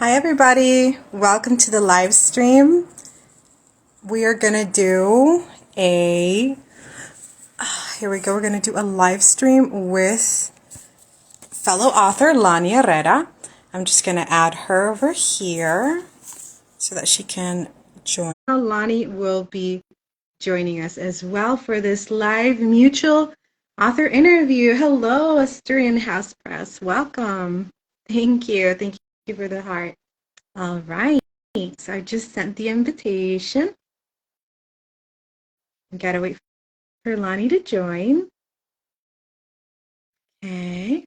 Hi everybody, welcome to the live stream. We are gonna do here we go, we're gonna do a live stream with fellow author Lani Herrera. I'm just gonna add her over here so that she can join. Lani will be joining us as well for this live mutual author interview. Hello, Asturian House Press, welcome. Thank you for the heart. All right, so I just sent the invitation. I gotta wait for Lani to join. Okay,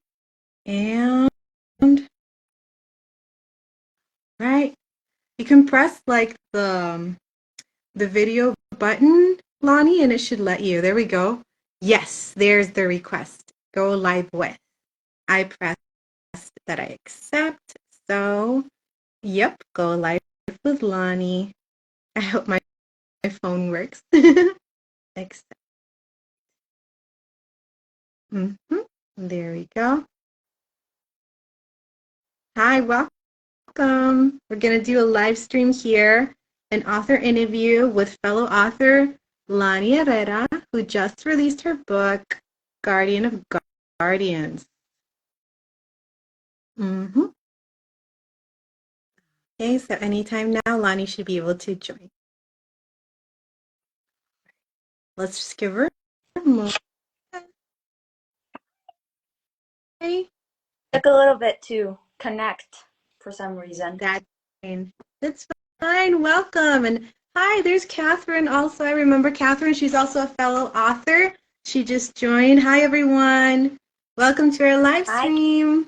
and right, you can press like the video button, Lani, and it should let you. There we go. Yes, there's the request. Go live with. I pressed that I accept. So, yep, go live with Lani. I hope my phone works. Accept. There we go. Hi, welcome. We're going to do a live stream here, an author interview with fellow author Lani Herrera, who just released her book, Guardian of Guardians. Okay, so anytime now, Lani should be able to join. Let's just give her a moment. Okay. Took a little bit to connect for some reason. That's fine. That's fine. Welcome. And hi, there's Catherine also. I remember Catherine. She's also a fellow author. She just joined. Hi, everyone. Welcome to our live stream.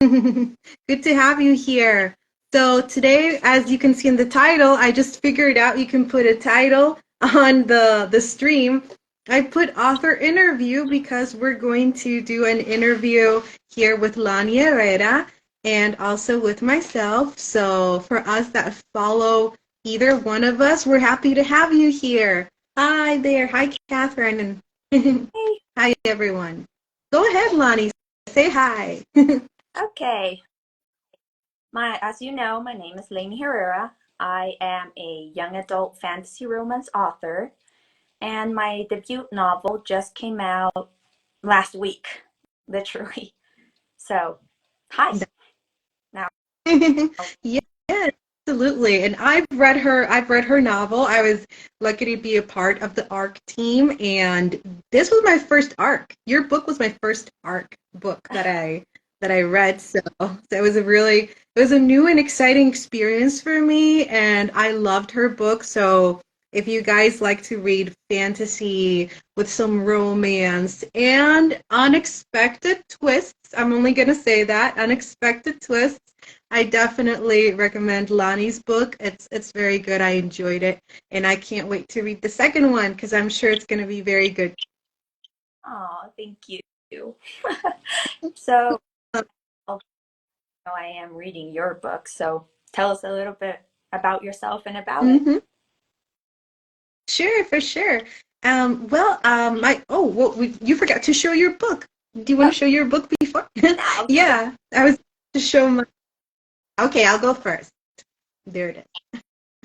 Good to have you here. So today, as you can see in the title, I just figured out you can put a title on the stream. I put author interview because we're going to do an interview here with Lani Herrera and also with myself. So for us that follow either one of us, we're happy to have you here. Hi there. Hi, Catherine. And hi, everyone. Go ahead, Lani. Say hi. Okay. As you know, my name is Lani Herrera. I am a young adult fantasy romance author, and my debut novel just came out last week, literally. So, hi. Now. Yeah, absolutely. And I've read her novel. I was lucky to be a part of the ARC team, and this was my first ARC. Your book was my first ARC book that I read. So it was a new and exciting experience for me, and I loved her book. So if you guys like to read fantasy with some romance and unexpected twists, I'm only going to say that, unexpected twists, I definitely recommend Lani's book. It's very good. I enjoyed it, and I can't wait to read the second one because I'm sure it's going to be very good. Oh, thank you. So, I am reading your book, so tell us a little bit about yourself and about it. Sure, for sure. You forgot to show your book. Do you want to show your book before? Yeah, I was to show my. Okay, I'll go first. There it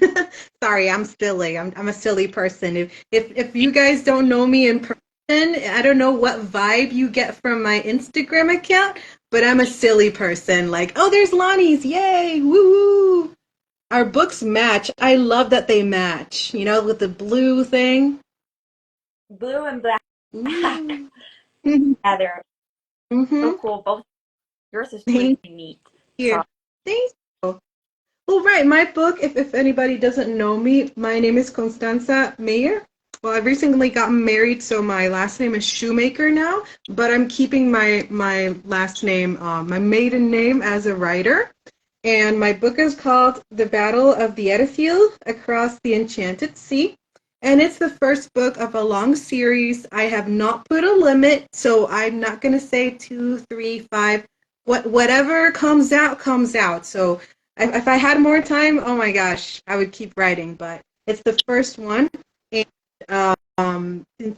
is. Sorry, I'm silly. I'm a silly person. If you guys don't know me in person, I don't know what vibe you get from my Instagram account, but I'm a silly person. Like, oh, there's Lani's. Yay! Woo! Our books match. I love that they match. You know, with the blue thing. Blue and black. Yeah, they're so cool. Both yours is pretty neat. Here. Thank you. Well, right, my book, if anybody doesn't know me, my name is Constanza Mayer. Well, I've recently gotten married, so my last name is Shoemaker now, but I'm keeping my last name, my maiden name as a writer. And my book is called The Battle of the Erathiel Across the Enchanted Sea. And it's the first book of a long series. I have not put a limit, so I'm not going to say 2, 3, 5. Whatever comes out, comes out. So if I had more time, oh my gosh, I would keep writing. But it's the first one. And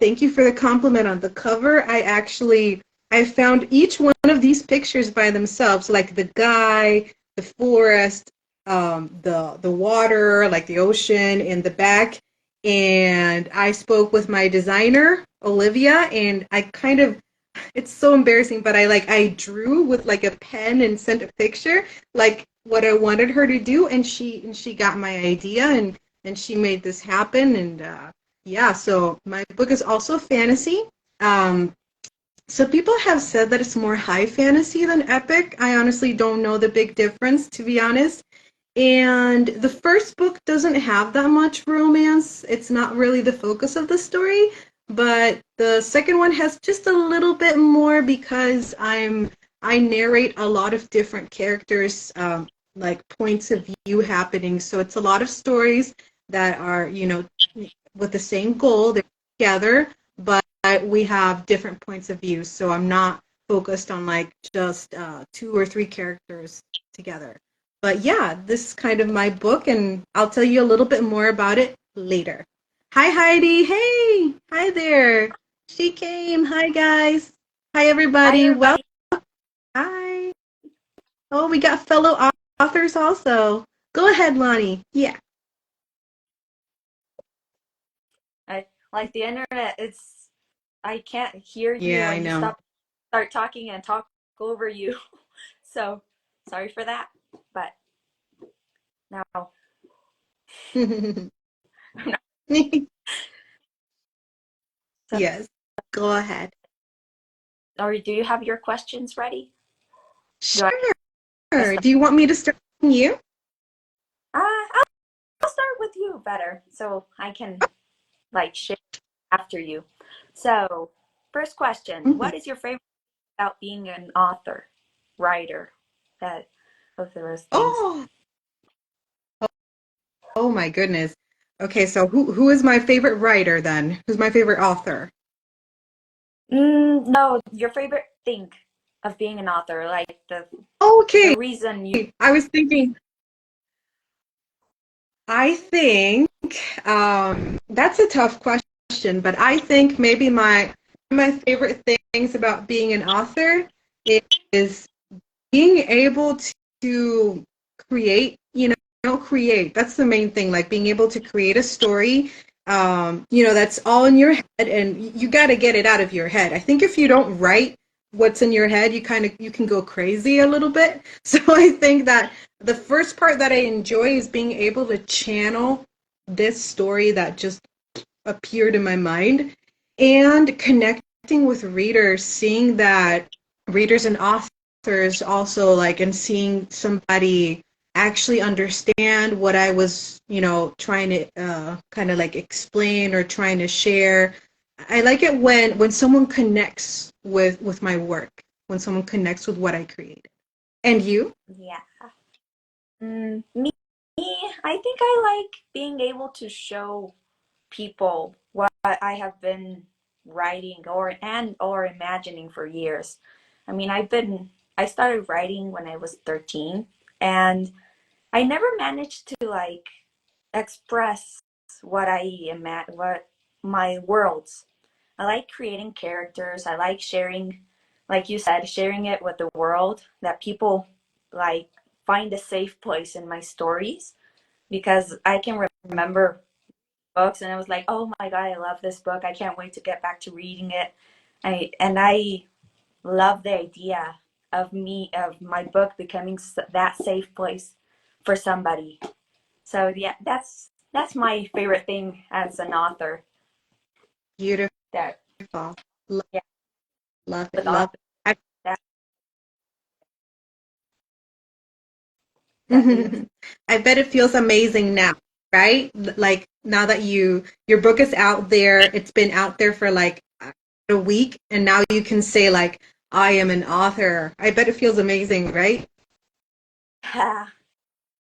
thank you for the compliment on the cover. I actually I found each one of these pictures by themselves, like the guy, the forest, the water, like the ocean in the back. And I spoke with my designer, Olivia, and I kind of it's so embarrassing, but I drew with like a pen and sent a picture like what I wanted her to do, and she got my idea and she made this happen. And yeah, so my book is also fantasy. Um, so people have said that it's more high fantasy than epic. I honestly don't know the big difference, to be honest. And the first book doesn't have that much romance. It's not really the focus of the story, but the second one has just a little bit more because I narrate a lot of different characters, like points of view happening. So it's a lot of stories that are, with the same goal. They're together, but we have different points of view. So I'm not focused on like just two or three characters together. But yeah, this is kind of my book, and I'll tell you a little bit more about it later. Hi, Heidi. Hey, hi there. She came. Hi, guys. Hi, Hi, everybody. Well, everybody. hi. Oh, we got fellow authors also. Go ahead, Lani. Yeah. Like the internet, I can't hear you Yeah, I when you know. start talking and talk over you. So sorry for that. But now, so, Yes. Go ahead. or do you have your questions ready? Do Sure. I Do you want me to start with you? I'll start with you better, so I can like share after you. So, first question: Mhm. what is your favorite about being an author, writer, that of those things? Oh, oh my goodness. Okay, so who is my favorite writer then? Who's my favorite author? No, your favorite thing of being an author, like the Okay, reason you. I was thinking. I think that's a tough question, but I think maybe my favorite things about being an author is being able to create, create. That's the main thing, like being able to create a story, that's all in your head and you got to get it out of your head. I think if you don't write what's in your head, you can go crazy a little bit. So I think that the first part that I enjoy is being able to channel this story that just appeared in my mind and connecting with readers, seeing that readers and authors also like and seeing somebody actually understand what I was, trying to kind of like explain or trying to share. I like it when someone connects with my work, when someone connects with what I created. And you? Yeah. Me, I think I like being able to show people what I have been writing or imagining for years. I mean, I started writing when I was 13, and I never managed to like express what my worlds. I like creating characters. I like sharing, like you said, sharing it with the world, that people like find a safe place in my stories, because I can remember books and I was like, "Oh my God, I love this book. I can't wait to get back to reading it." I love the idea of my book becoming that safe place for somebody. So yeah, that's my favorite thing as an author. Beautiful. That Love, Yeah, love it. with Love author it. that that being. I bet it feels amazing now, right? Like now that your book is out there, it's been out there for like a week, and now you can say like I am an author. I bet it feels amazing, right?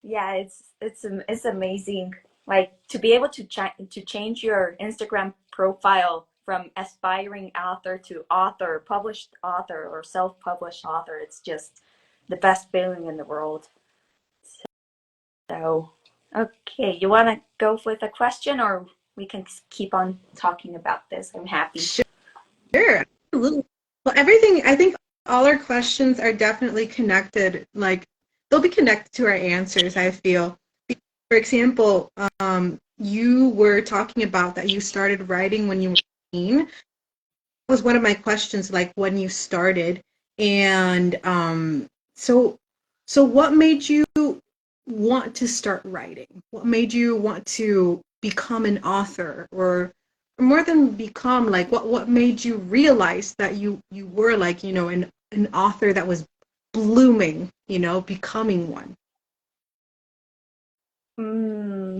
Yeah, it's amazing. Like to be able to to change your Instagram profile from aspiring author to author, published author, or self-published author. It's just the best feeling in the world. So, okay, you want to go with a question, or we can keep on talking about this? I'm happy. Sure, absolutely. Well, everything, I think all our questions are definitely connected. Like, they'll be connected to our answers, I feel. For example, you were talking about that you started writing when you were 18. Was one of my questions, like when you started. And so so what made you want to start writing? What made you want to become an author? Or more than become, like what made you realize that you were, like, an author that was blooming, becoming one? Mm,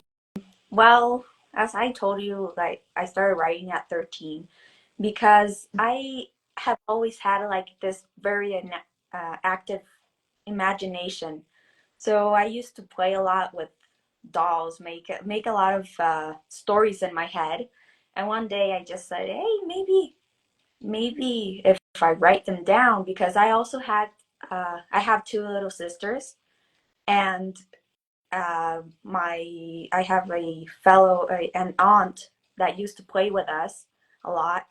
well, as I told you, like I started writing at 13 because I have always had like this very active imagination. So I used to play a lot with dolls, make a lot of stories in my head. And one day I just said, "Hey, maybe if I write them down," because I have two little sisters, and my I have an aunt that used to play with us a lot,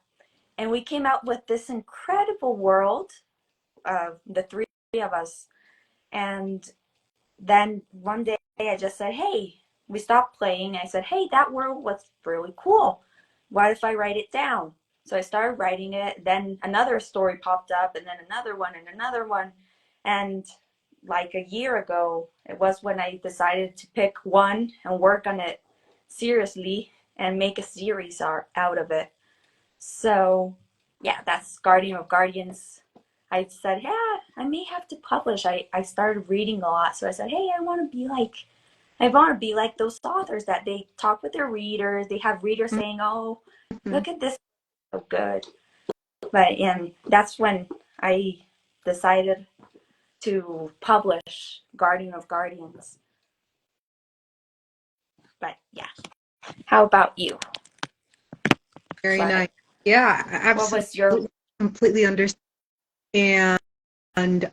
and we came out with this incredible world of the three of us. And then one day I just said, "Hey," we stopped playing. I said, "Hey, that world was really cool. What if I write it down?" So I started writing it. Then another story popped up, and then another one, and another one. And like a year ago, it was when I decided to pick one and work on it seriously and make a series out of it. So, yeah, that's Guardian of Guardians. I said, yeah, I may have to publish. I started reading a lot. So I said, hey, I want to be like those authors that they talk with their readers. They have readers saying, oh, Mm-hmm. look at this, so good. But and that's when I decided to publish Guardian of Guardians. But yeah, how about you? Very nice. What Yeah, what was your absolutely, completely understand. And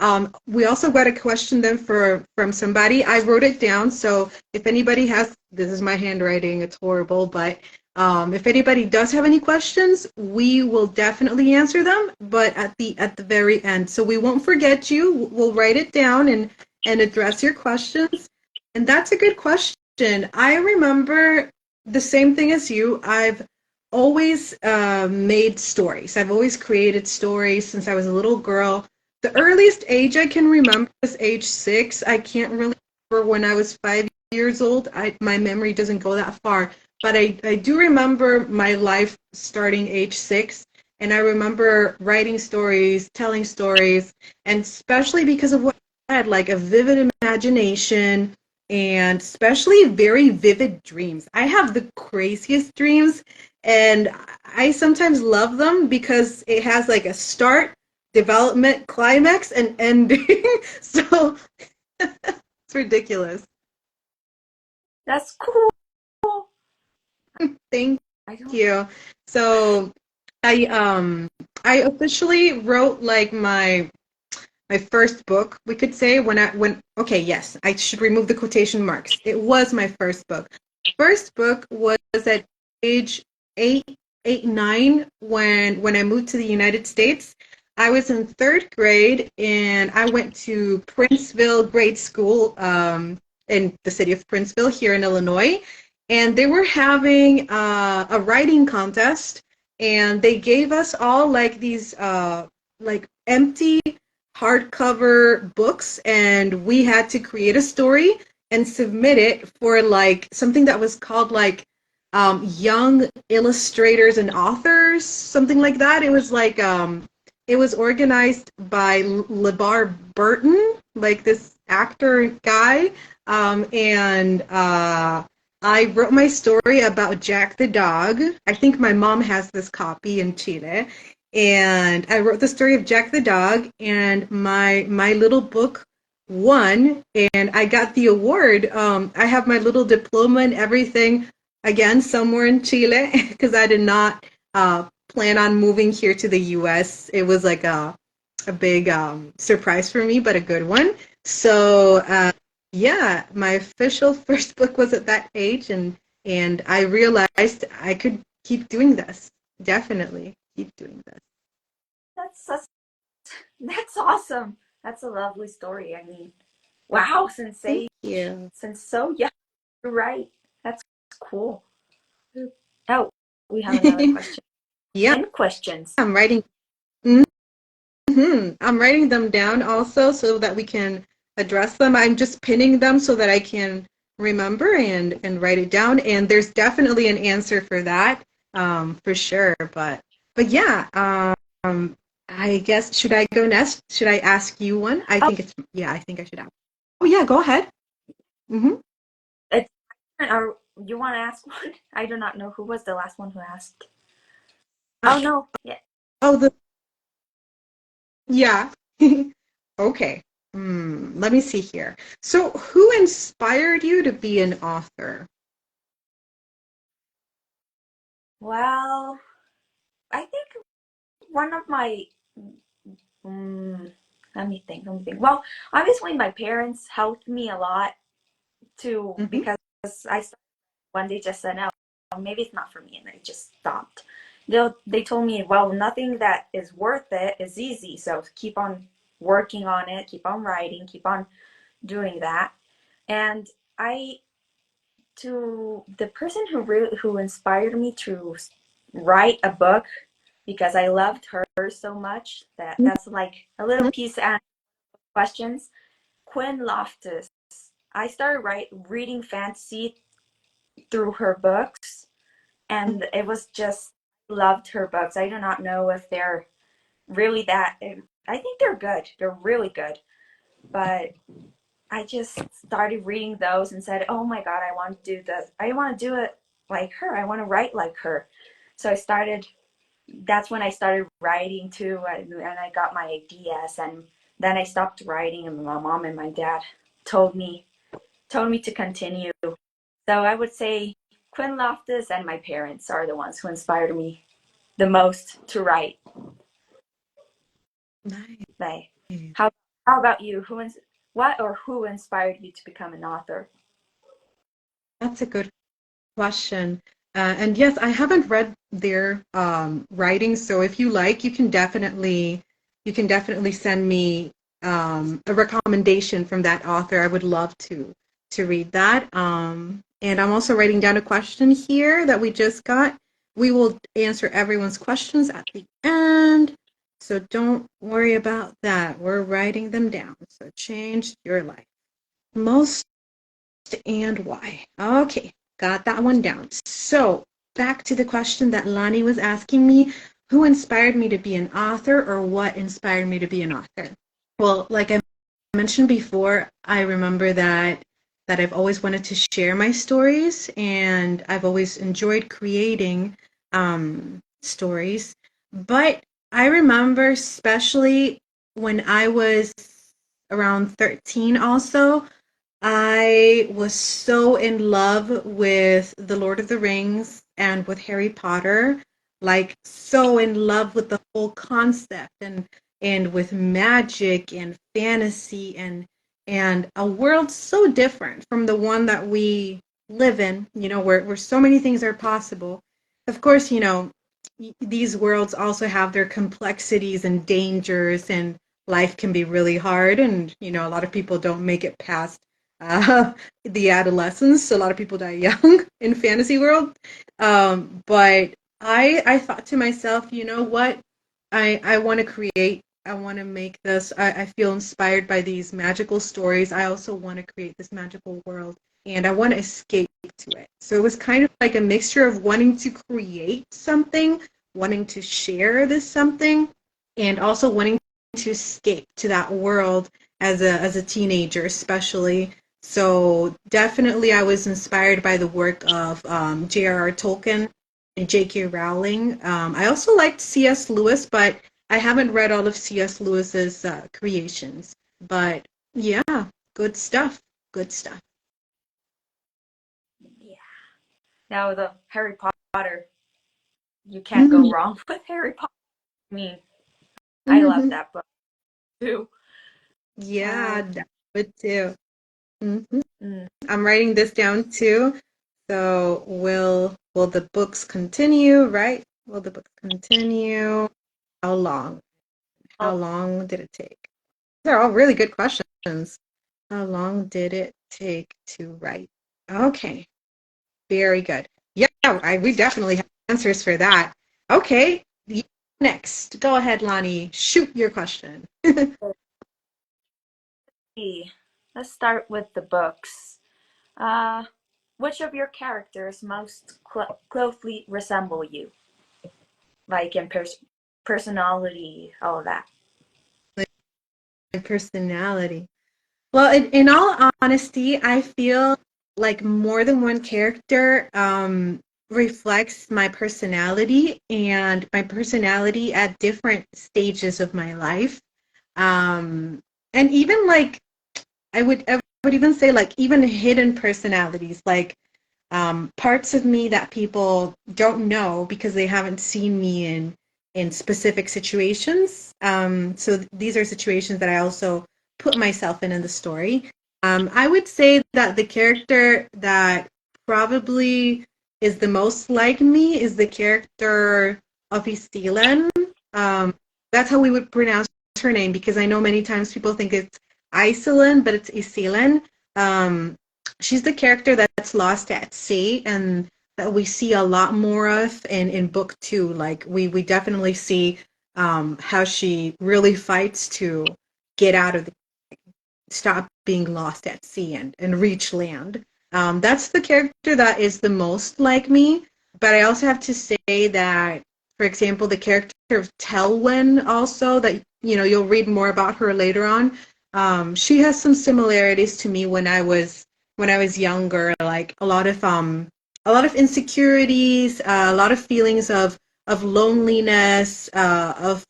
we also got a question then from somebody. I wrote it down, so if anybody has, this is my handwriting, it's horrible, but if anybody does have any questions, we will definitely answer them, but at the very end. So we won't forget you. We'll write it down and address your questions. And that's a good question. I remember the same thing as you. I've always made stories. I've always created stories since I was a little girl. The earliest age I can remember is age 6. I can't really remember when I was 5 years old. My memory doesn't go that far. But I do remember my life starting age 6. And I remember writing stories, telling stories, and especially because of what I had, like a vivid imagination and especially very vivid dreams. I have the craziest dreams, and I sometimes love them because it has like a start, development, climax, and ending. So it's ridiculous. that's cool. Thank I don't you. So I I officially wrote like my first book, we could say, when okay, yes, I should remove the quotation marks. It was my first book. First book was at age eight, 9, when I moved to the United States. I was in third grade and I went to Princeville Grade School, in the city of Princeville here in Illinois, and they were having a writing contest, and they gave us all like these like empty hardcover books, and we had to create a story and submit it for like something that was called like young illustrators and authors, something like that. It was like it was organized by LeVar Burton, like this actor guy, and I wrote my story about Jack the dog. I think my mom has this copy in Chile, and I wrote the story of Jack the dog, and my little book won, and I got the award. I have my little diploma and everything, again somewhere in Chile, because I did not plan on moving here to the U.S. It was like a big surprise for me, but a good one. So yeah, my official first book was at that age, and I realized I could keep doing this. Definitely keep doing this. that's That's awesome. That's a lovely story. I mean, wow, Thank you. since so young, you're right. That's cool. Oh, we have another question. Yeah, 10 questions. I'm writing. I'm writing them down also so that we can address them. I'm just pinning them so that I can remember and write it down. And there's definitely an answer for that, for sure. But yeah, I guess should I go next? Should I ask you one? I Oh, think it's yeah. I think I should ask. Oh yeah, go ahead. Mm-hmm. it's, or you want to ask one? I do not know who was the last one who asked. Uh, Oh, no. Yeah. oh the yeah. Okay. Let me see here. So, who inspired you to be an author? Well, I think one of my, let me think. Well, obviously my parents helped me a lot too Mm-hmm. because I started when they just said, no, maybe it's not for me, and I just stopped. They told me, well, nothing that is worth it is easy, so keep on working on it, keep on writing, keep on doing that. And I to the person who inspired me to write a book because I loved her so much that's like a little piece and questions. Quinn Loftus. I started reading fantasy through her books, and it was just loved her books. I do not know if they're really that. I think they're good. They're really good, but I just started reading those and said, "Oh my God, I want to do this. I want to do it like her. I want to write like her." So I started. That's when I started writing too, and I got my ideas, and then I stopped writing, and my mom and my dad told me to continue. So I would say Quinn Loftus and my parents are the ones who inspired me the most to write. Nice. They. How how about you? What or who inspired you to become an author? That's a good question. And yes, I haven't read their writing, so if you like, you can definitely send me a recommendation from that author. I would love to read that. And I'm also writing down a question here that we just got. We will answer everyone's questions at the end, so don't worry about that. We're writing them down. So change your life. Most and why. Okay, got that one down. So back to the question that Lani was asking me, who inspired me to be an author or what inspired me to be an author? Well, like I mentioned before, I remember that I've always wanted to share my stories and I've always enjoyed creating stories. But I remember especially when I was around 13 also, I was so in love with The Lord of the Rings and with Harry Potter, like so in love with the whole concept and with magic and fantasy and a world so different from the one that we live in, where so many things are possible. Of course, these worlds also have their complexities and dangers and life can be really hard and a lot of people don't make it past uh, the adolescence. A lot of people die young in fantasy world. But I thought to myself, you know what? I want to create. I want to make this. I feel inspired by these magical stories. I also want to create this magical world, and I want to escape to it. So it was kind of like a mixture of wanting to create something, wanting to share this something, and also wanting to escape to that world as a teenager, especially. So definitely, I was inspired by the work of J.R.R. Tolkien and J.K. Rowling. I also liked C.S. Lewis, but I haven't read all of C.S. Lewis's creations. But yeah, good stuff. Good stuff. Yeah. Now the Harry Potter. You can't go Mhm. wrong with Harry Potter. I mean, I love Mhm. that book too. Yeah, Um, that would too. Mhm. mm, I'm writing this down too. So will the books continue, right? Will the books continue? How long? How long did it take? They're all really good questions. How long did it take to write? Okay, very good. Yeah, we definitely have answers for that. Okay, next. Go ahead, Lani. Shoot your question. Let's start with the books. Uh, which of your characters most closely resemble you? Like in personality, all of that. Personality. Well, in all honesty, I feel like more than one character reflects my personality and my personality at different stages of my life. Um, and even like I would even say like even hidden personalities, like parts of me that people don't know because they haven't seen me in specific situations. So these are situations that I also put myself in the story. I would say that the character that probably is the most like me is the character of Isilen. Um, that's how we would pronounce her name because I know many times people think it's Iselin, but it's Isilen. Um, she's the character that's lost at sea and that we see a lot more of in book two. Like we definitely see how she really fights to get out of the stop being lost at sea and reach land. That's the character that is the most like me. But I also have to say that, for example, the character of Telwyn also that you'll read more about her later on. She has some similarities to me when I was younger. Like a lot of insecurities, a lot of feelings of loneliness, of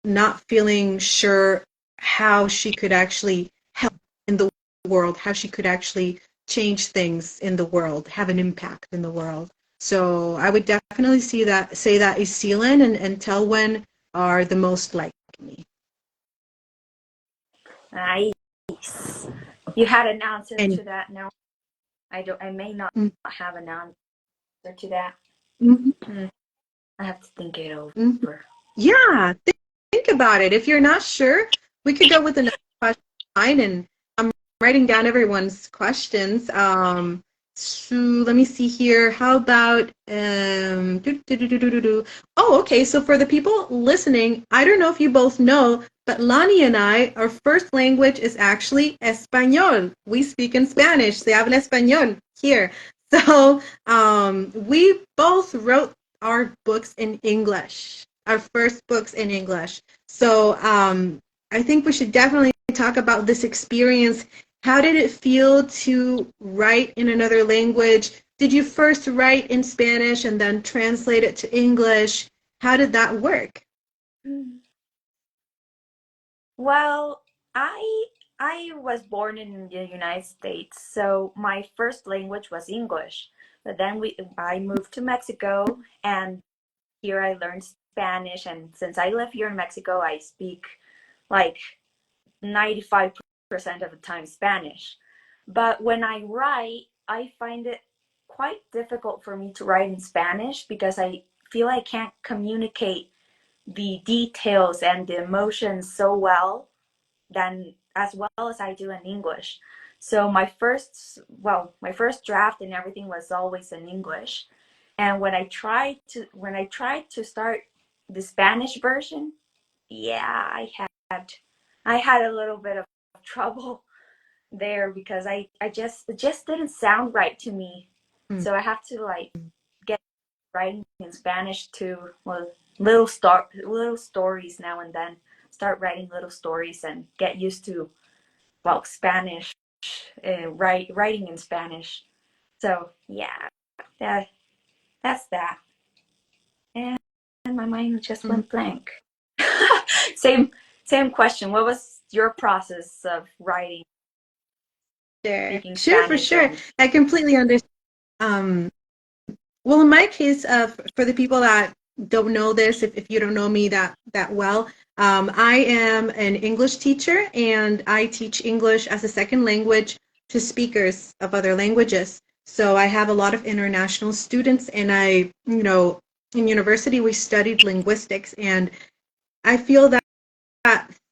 not feeling sure how she could actually help in the world, how she could actually change things in the world, have an impact in the world. So I would definitely say that Isilin and Telwen are the most like me. Nice. You had an answer And to that. No, I don't. I may not mm, have an answer to that. mhm, Hmm. I have to think it mhm. over. Yeah, think about it. If you're not sure, we could go with another question line, and I'm writing down everyone's questions. So let me see here. How about Oh, okay. So for the people listening, I don't know if you both know, but Lani and I, our first language is actually Español. We speak in Spanish. Se habla español here. So we both wrote our books in English, our first books in English. So I think we should definitely talk about this experience. How did it feel to write in another language? Did you first write in Spanish and then translate it to English? How did that work? Well, I I was born in the United States, so my first language was English. But then I moved to Mexico, and here I learned Spanish. And since I live here in Mexico, I speak like 95% of the time Spanish. But when I write, I find it quite difficult for me to write in Spanish because I feel I can't communicate the details and the emotions so well than as well as I do in English. So my first draft and everything was always in English. And when I tried to start the Spanish version, yeah, I had a little bit of trouble there because I just it just didn't sound right to me. Mm, So I have to like get writing in Spanish to little stories now and then. Start writing little stories and get used to well Spanish, writing in Spanish. So yeah, that that's that. And my mind just mm. went blank. same same question. What was your process of writing, Sure, speaking sure, for Spanish, sure. and I completely understand. Um, Well, in my case, for the people that don't know this, if you don't know me that well, I am an English teacher and I teach English as a second language to speakers of other languages. So I have a lot of international students, and in university we studied linguistics, and I feel that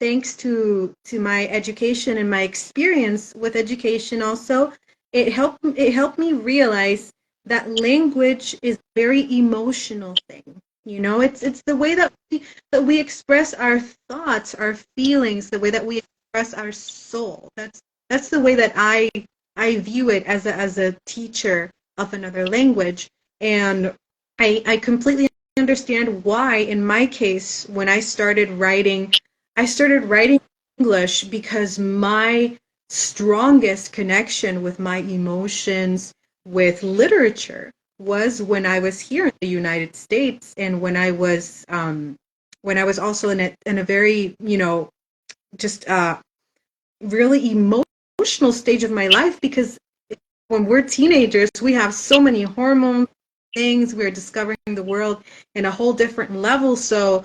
thanks to my education and my experience with education also, it helped me realize that language is a very emotional thing. You know, it's the way that we express our thoughts, our feelings, the way that we express our soul. That's the way that I view it as a teacher of another language. And I completely understand why, in my case, when I started writing English because my strongest connection with my emotions, with literature, was when I was here in the United States, and when I was also in a very, just really emotional stage of my life, because when we're teenagers, we have so many hormones, things. We're discovering the world in a whole different level. So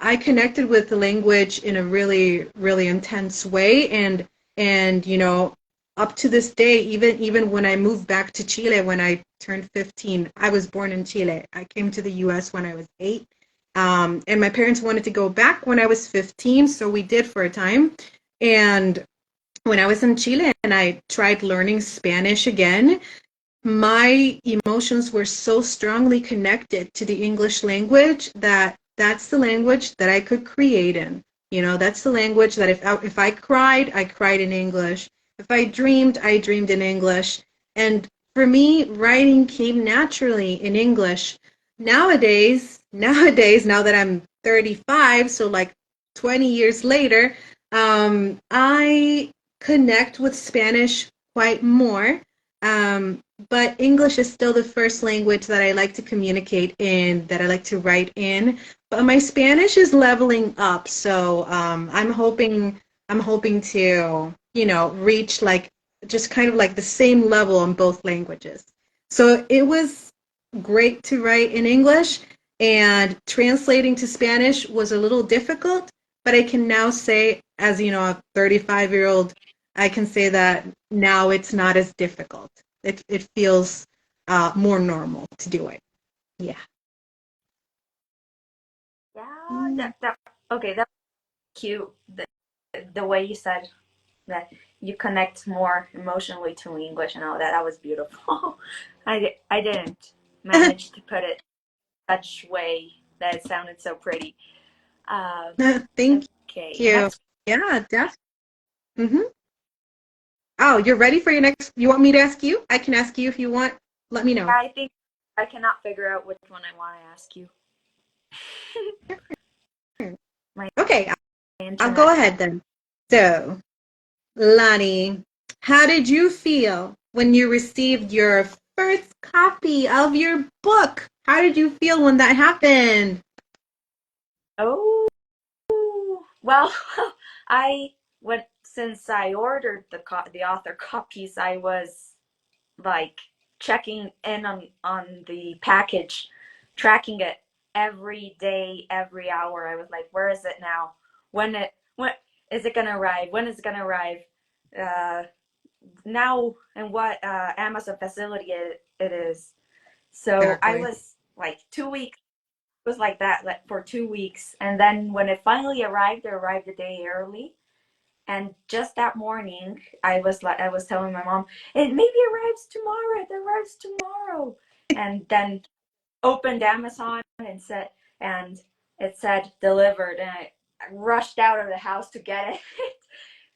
I connected with the language in a really, really intense way. And up to this day, even when I moved back to Chile when I turned 15, I was born in Chile. I came to the US when I was 8. And my parents wanted to go back when I was 15, so we did for a time. And when I was in Chile and I tried learning Spanish again, my emotions were so strongly connected to the English language that that's the language that I could create in. That's the language that if I cried, I cried in English. If I dreamed in English. And for me, writing came naturally in English. Nowadays, now that I'm 35, so like 20 years later, I connect with Spanish quite more. But English is still the first language that I like to communicate in, that I like to write in. But my Spanish is leveling up, so I'm hoping to, reach like just kind of like the same level in both languages. So it was great to write in English, and translating to Spanish was a little difficult, but I can now say, as a 35-year-old, I can say that now it's not as difficult. It feels more normal to do it. Yeah. Yeah, that okay, that's cute. The way you said that you connect more emotionally to English and all that. That was beautiful. I didn't manage to put it such way that it sounded so pretty. Uh, Thank okay, you. next. Yeah, definitely. Hmm. Oh, you're ready for your next? You want me to ask you? I can ask you if you want. Let me know. I think I cannot figure out which one I want to ask you. My Okay, I'll go internet. ahead then. So, Lani, how did you feel when you received your first copy of your book? How did you feel when that happened? Oh, well, I went since I ordered the author copies. I was like checking in on the package, tracking it every day, every hour. I was like, where is it now? When is it gonna arrive? When is it gonna arrive? Uh, Now and what Amazon facility it is. So I Exactly. was like 2 weeks. It was like that like, for 2 weeks, and then when it finally arrived, it arrived a day early. And just that morning, I was telling my mom, it maybe arrives tomorrow. It arrives tomorrow. And then opened Amazon and it said delivered, and I rushed out of the house to get it,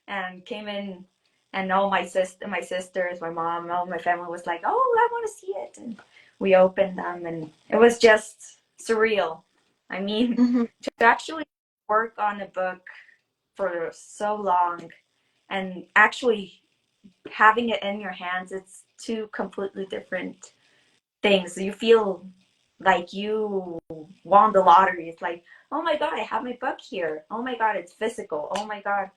and came in, and all my sisters, my mom, all my family was like, "Oh, I want to see it," and we opened them, and it was just surreal. I mean, Hmm. to actually work on a book for so long and actually having it in your hands, it's two completely different things. You feel like you won the lottery. It's like, oh my god, I have my book here. Oh my god, it's physical. Oh my god,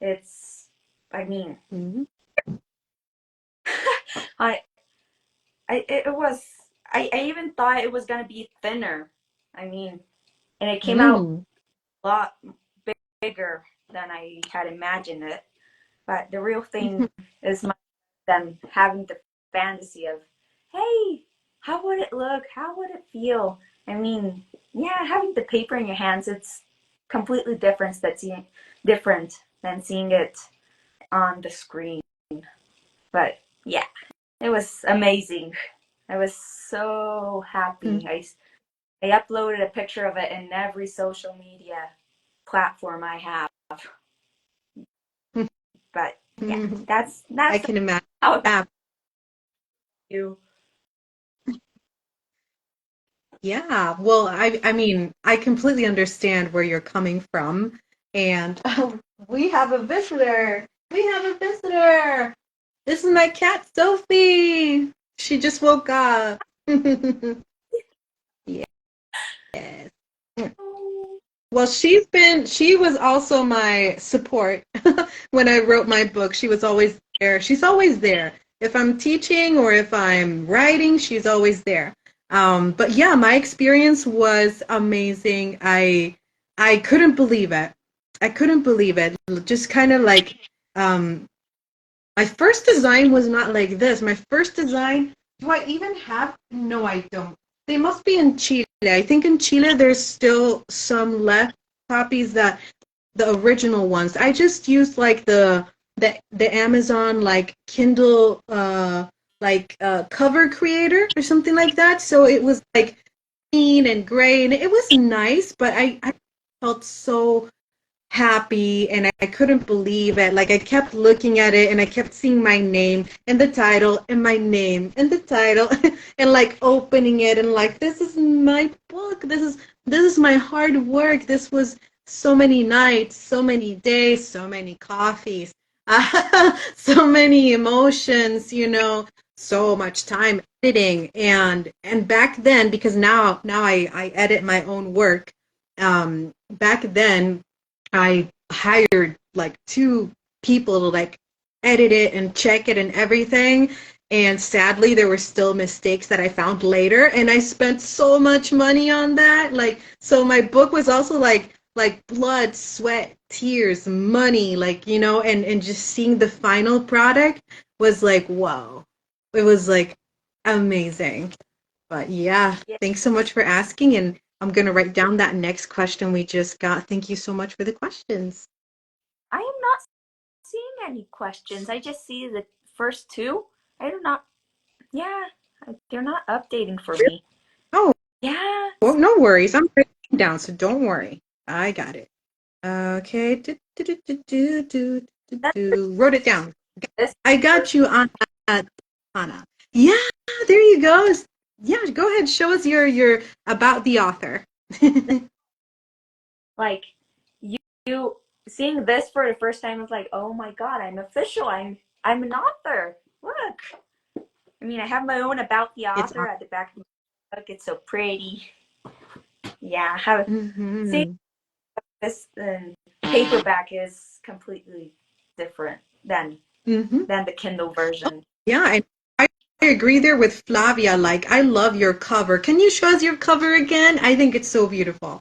it's. I mean, Hmm. I, it was. I even thought it was gonna be thinner. I mean, and it came out Mm. a lot bigger than I had imagined it. But the real thing is my than having the fantasy of, hey, how would it look? How would it feel? I mean, yeah, having the paper in your hands, it's completely different than seeing it on the screen. But yeah, it was amazing. I was so happy. I uploaded a picture of it in every social media platform I have. But yeah, I that's can imagine. how about Yeah, you. yeah. Well, I mean, I completely understand where you're coming from, and we have a visitor. We have a visitor. This is my cat, Sophie. She just woke up. Yes. Well, she was also my support when I wrote my book. She was always there. She's always there. If I'm teaching or if I'm writing, she's always there. But yeah, my experience was amazing. I couldn't believe it. I couldn't believe it. Just kind of like um, my first design was not like this. My first design, do I even have? No, I don't. They must be in Chile. I think in Chile there's still some left copies that the original ones. I just used like the Amazon like Kindle cover creator or something like that. So it was like green and gray and it was nice, but I felt so happy and I couldn't believe it. Like I kept looking at it and I kept seeing my name and the title and my name and the title and like opening it and like this is my book. This is my hard work. This was so many nights, so many days, so many coffees. So many emotions, so much time editing and back then because now I edit my own work. Back then I hired like two people to like edit it and check it and everything. And sadly, there were still mistakes that I found later, and I spent so much money on that. Like, so my book was also like blood, sweat, tears, money, like and just seeing the final product was like, whoa, it was like amazing. But yeah, Yeah, thanks so much for asking. And I'm going to write down that next question we just got. Thank you so much for the questions. I am not seeing any questions. I just see the first two. I do not. Yeah, they're not updating for me. Oh, Yeah, well, no worries. I'm writing down, so don't worry. I got it. Okay. that's Wrote it down. this. I got you on that, Anna. Yeah, there you go. Yeah, go ahead. Show us your about the author. Like you seeing this for the first time is like, oh my god, I'm official. I'm an author. Look. I mean, I have my own about the It's author at the back of the book. It's so pretty. Yeah, have seeing mm-hmm. this paperback is completely different Mm-hmm. than the Kindle version. Yeah, and I agree there with Flavia. Like, I love your cover. Can you show us your cover again? I think it's so beautiful.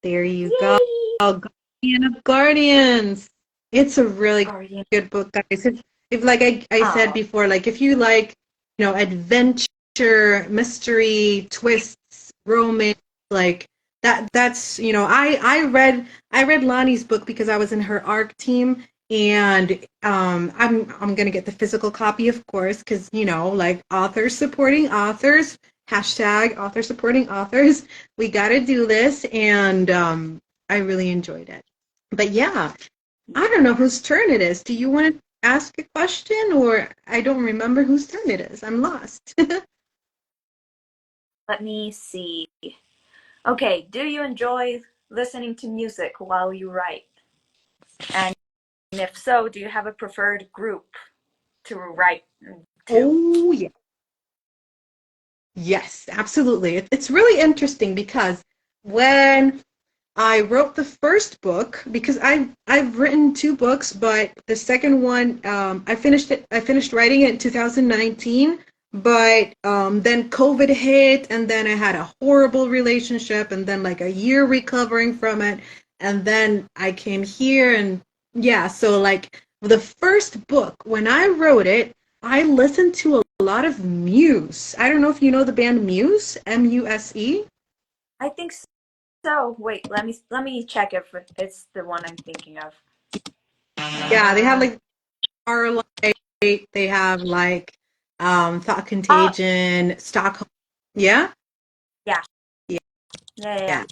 There you go. Yay! Guardian of Guardians. It's a really Guardian. good book, guys. If like I said Oh, before, like if you like, adventure, mystery, twists, romance, like I read Lani's book because I was in her ARC team and I'm gonna get the physical copy, of course, because like authors supporting authors, hashtag author supporting authors. We gotta do this and I really enjoyed it. But yeah, I don't know whose turn it is. Do you want to ask a question or I don't remember whose turn it is? I'm lost. let me see. Okay, do you enjoy listening to music while you write? And if so, do you have a preferred group to write to? Oh yeah. Yes, absolutely. It's really interesting because when I wrote the first book because I've written two books, but the second one I finished it. I finished writing it in 2019, but then COVID hit, and then I had a horrible relationship, and then like a year recovering from it, and then I came here, and yeah, so like the first book when I wrote it, I listened to a lot of Muse. I don't know if you know the band Muse, Muse. I think so. Wait, let me check if it's the one I'm thinking of. Yeah, they have Uh, like Starlight, they have like Thought oh, Contagion, Stockholm. Yeah? yeah, Yeah. yeah, yeah, yeah.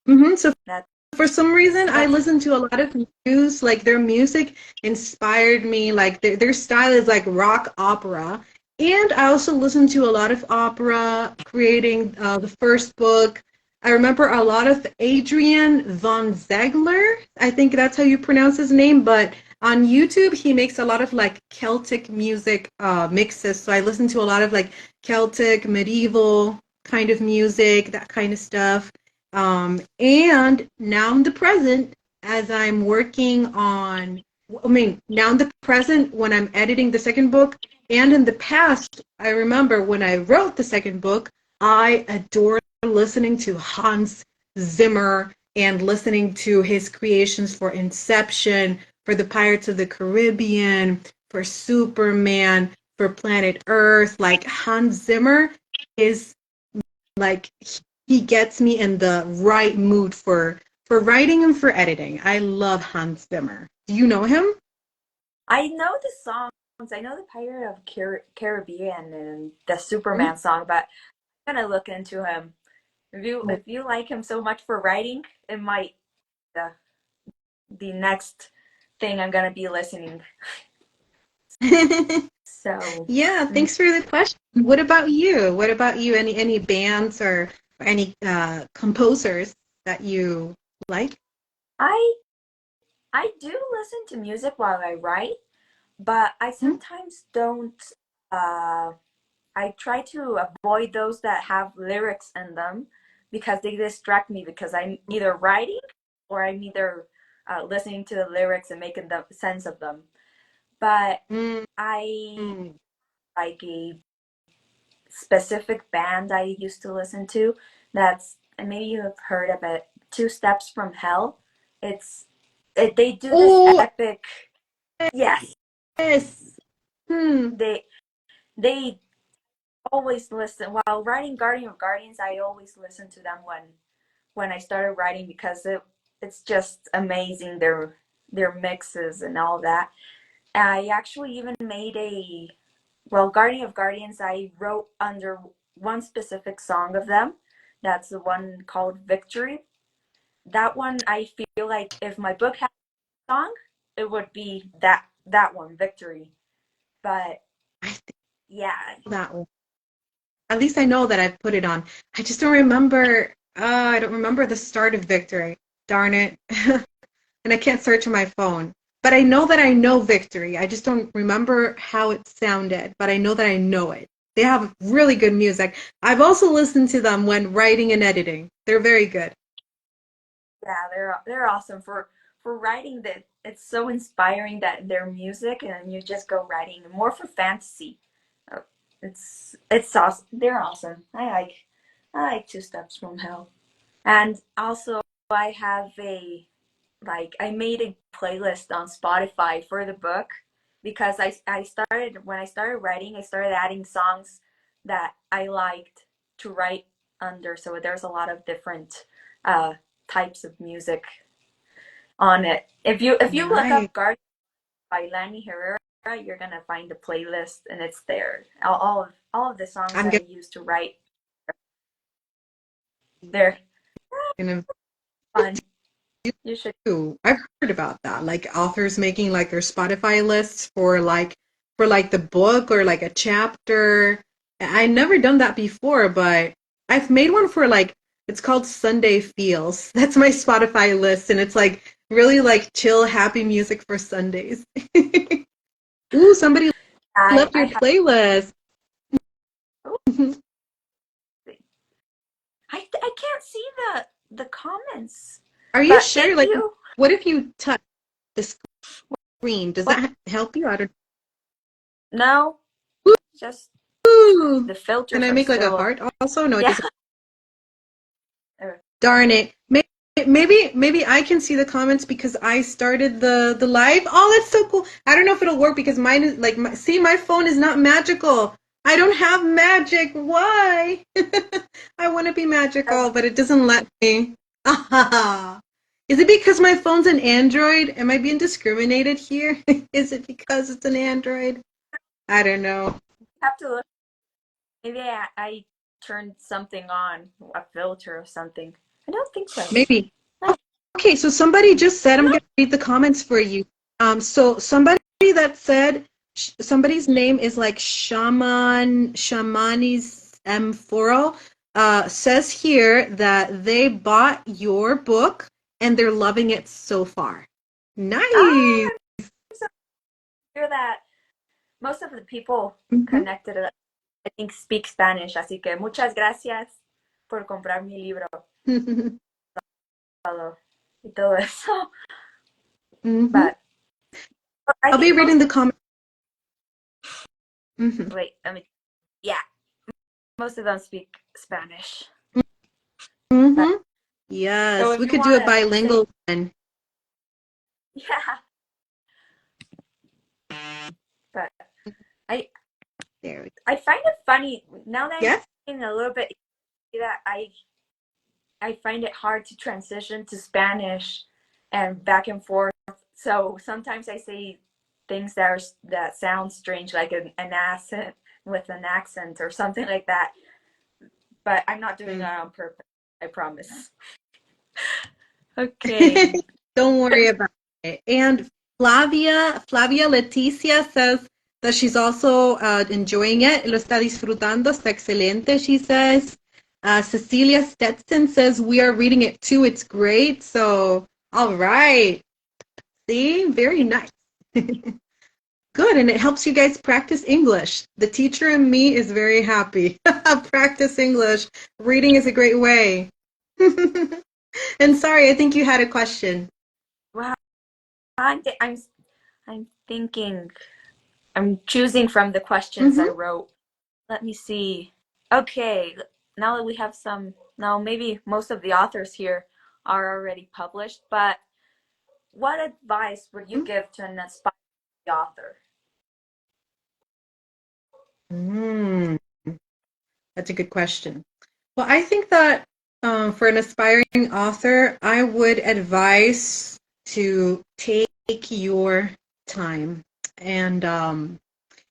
Yeah. So That for some reason I that's listen to a lot of Muse, like their music inspired me, like their style is like rock opera. And I also listen to a lot of opera, creating the first book. I remember a lot of Adrian von Zegler. I think that's how you pronounce his name, but on YouTube he makes a lot of like Celtic music mixes. So I listen to a lot of like Celtic medieval kind of music, that kind of stuff. And now in the present, as I'm working on, I mean, now in the present, when I'm editing the second book, and in the past, I remember when I wrote the second book, I adore listening to Hans Zimmer and listening to his creations for Inception, for the Pirates of the Caribbean, for Superman, for Planet Earth. Like Hans Zimmer is like he gets me in the right mood for writing and for editing. I love Hans Zimmer. Do you know him? I know the songs. I know the Pirate of Caribbean and the Mhm. Superman song, but I'm gonna look into him. If you like him so much for writing, it might the the next thing I'm gonna be listening. So, Yeah, mm, thanks for the question. What about you? What about you? Any bands or any composers that you like? I I do listen to music while I write, but I Mhm. sometimes don't. Uh, I try to avoid those that have lyrics in them because they distract me because I'm either writing or I'm either listening to the lyrics and making the sense of them. But Mm, I mm. like a specific band I used to listen to that's, and maybe you have heard of it, Two Steps from Hell. It's they do this Oh, epic. Yes, yes. Hmm. they always listen while writing Guardian of Guardians. I always listen to them when I started writing because it's just amazing their mixes and all that. I actually even made a, well, Guardian of Guardians, I wrote under one specific song of them. That's the one called Victory. That one, I feel like if my book had a song, it would be that one, Victory. But I think yeah, that one. At least I know that I've put it on. I just don't remember. I don't remember the start of Victory. Darn it. And I can't search on my phone. But I know that I know Victory. I just don't remember how it sounded, but I know that I know it. They have really good music. I've also listened to them when writing and editing. They're very good. yeah, they're awesome for writing. That it's so inspiring that their music, and you just go writing more for fantasy. Uh, it's awesome. They're awesome. I like Two Steps from Hell. And also, I have I made a playlist on Spotify for the book because I started, when I started writing, I started adding songs that I liked to write under. So there's a lot of different uh, types of music on it. If you look Nice. up Guardian by Lani Herrera, you're gonna find the playlist and it's there. All of the songs I'm I used to write, they're gonna fun. You should. do. I've heard about that. Like authors making like their Spotify lists for like the book or like a chapter. I never done that before, but I've made one for like it's called Sunday Feels. That's my Spotify list and it's like really like chill, happy music for Sundays. Ooh, somebody I left I your have. playlist. Oh, I can't see the comments, Are you but sure? thank Like you. what if you touch the screen? Does What? that help you? I don't No, just Ooh. the Can filters I are make like a still. heart also? No, it Yeah. doesn't. Darn it. Maybe I can see the comments because I started the live. Oh, that's so cool. I don't know if it'll work because mine is like see my phone is not magical. I don't have magic. Why? I want to be magical, but it doesn't let me. Is it because my phone's an Android? Am I being discriminated here? Is it because it's an Android? I don't know. Have to look. Maybe I turned something on, a filter or something. I don't think so. Maybe. No. Okay, so somebody just said, I'm going to read the comments for you. So somebody that said, somebody's name is like Shamanis M4, says here that they bought your book and they're loving it so far. Nice. Ah, I'm so hear that. Most of the people Mhm. connected, I think, speak Spanish. Así que muchas gracias por comprar mi libro y todo eso. Mhm. But I I'll be think reading most the of, comments. Mhm. wait, I mean, yeah, most of them speak Spanish. But Mhm. so Yes, if we you could do want a to say, bilingual one. yeah, but I There we go. I find it funny now that I'm Yes? in a little bit that I find it hard to transition to Spanish and back and forth. So sometimes I say things that sound strange, like an accent with an accent or something like that. But I'm not doing that on purpose. I promise. Okay. Don't worry about it. And Flavia Leticia says that she's also enjoying it. Lo está disfrutando. Está excelente, she says. Cecilia Stetson says, we are reading it too. It's great. So, all right. See, very nice. Good. And it helps you guys practice English. The teacher in me is very happy. Practice English. Reading is a great way. And sorry, I think you had a question. Wow. I'm thinking. I'm choosing from the questions I Mm-hmm. wrote. Let me see. Okay, now that we have some, now maybe most of the authors here are already published, but what advice would you give to an aspiring author? Mm, that's a good question. Well, I think that for an aspiring author, I would advise to take your time and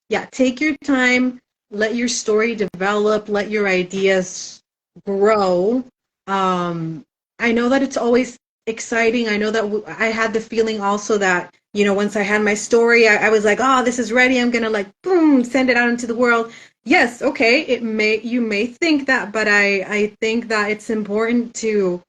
yeah, take your time, let your story develop, let your ideas grow. Um, I know that it's always exciting. I know that I had the feeling also that, once I had my story, I was like, oh, this is ready. I'm gonna like, boom, send it out into the world. Yes, okay, you may think that, but I think that it's important to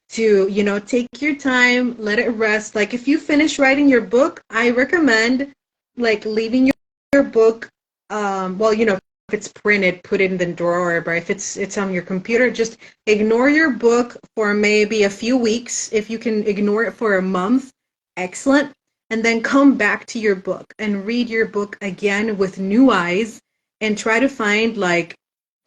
take your time, let it rest. Like if you finish writing your book, I recommend like leaving your book, well, if it's printed, put it in the drawer, but if it's on your computer, just ignore your book for maybe a few weeks. If you can ignore it for a month, excellent. And then come back to your book and read your book again with new eyes and try to find like,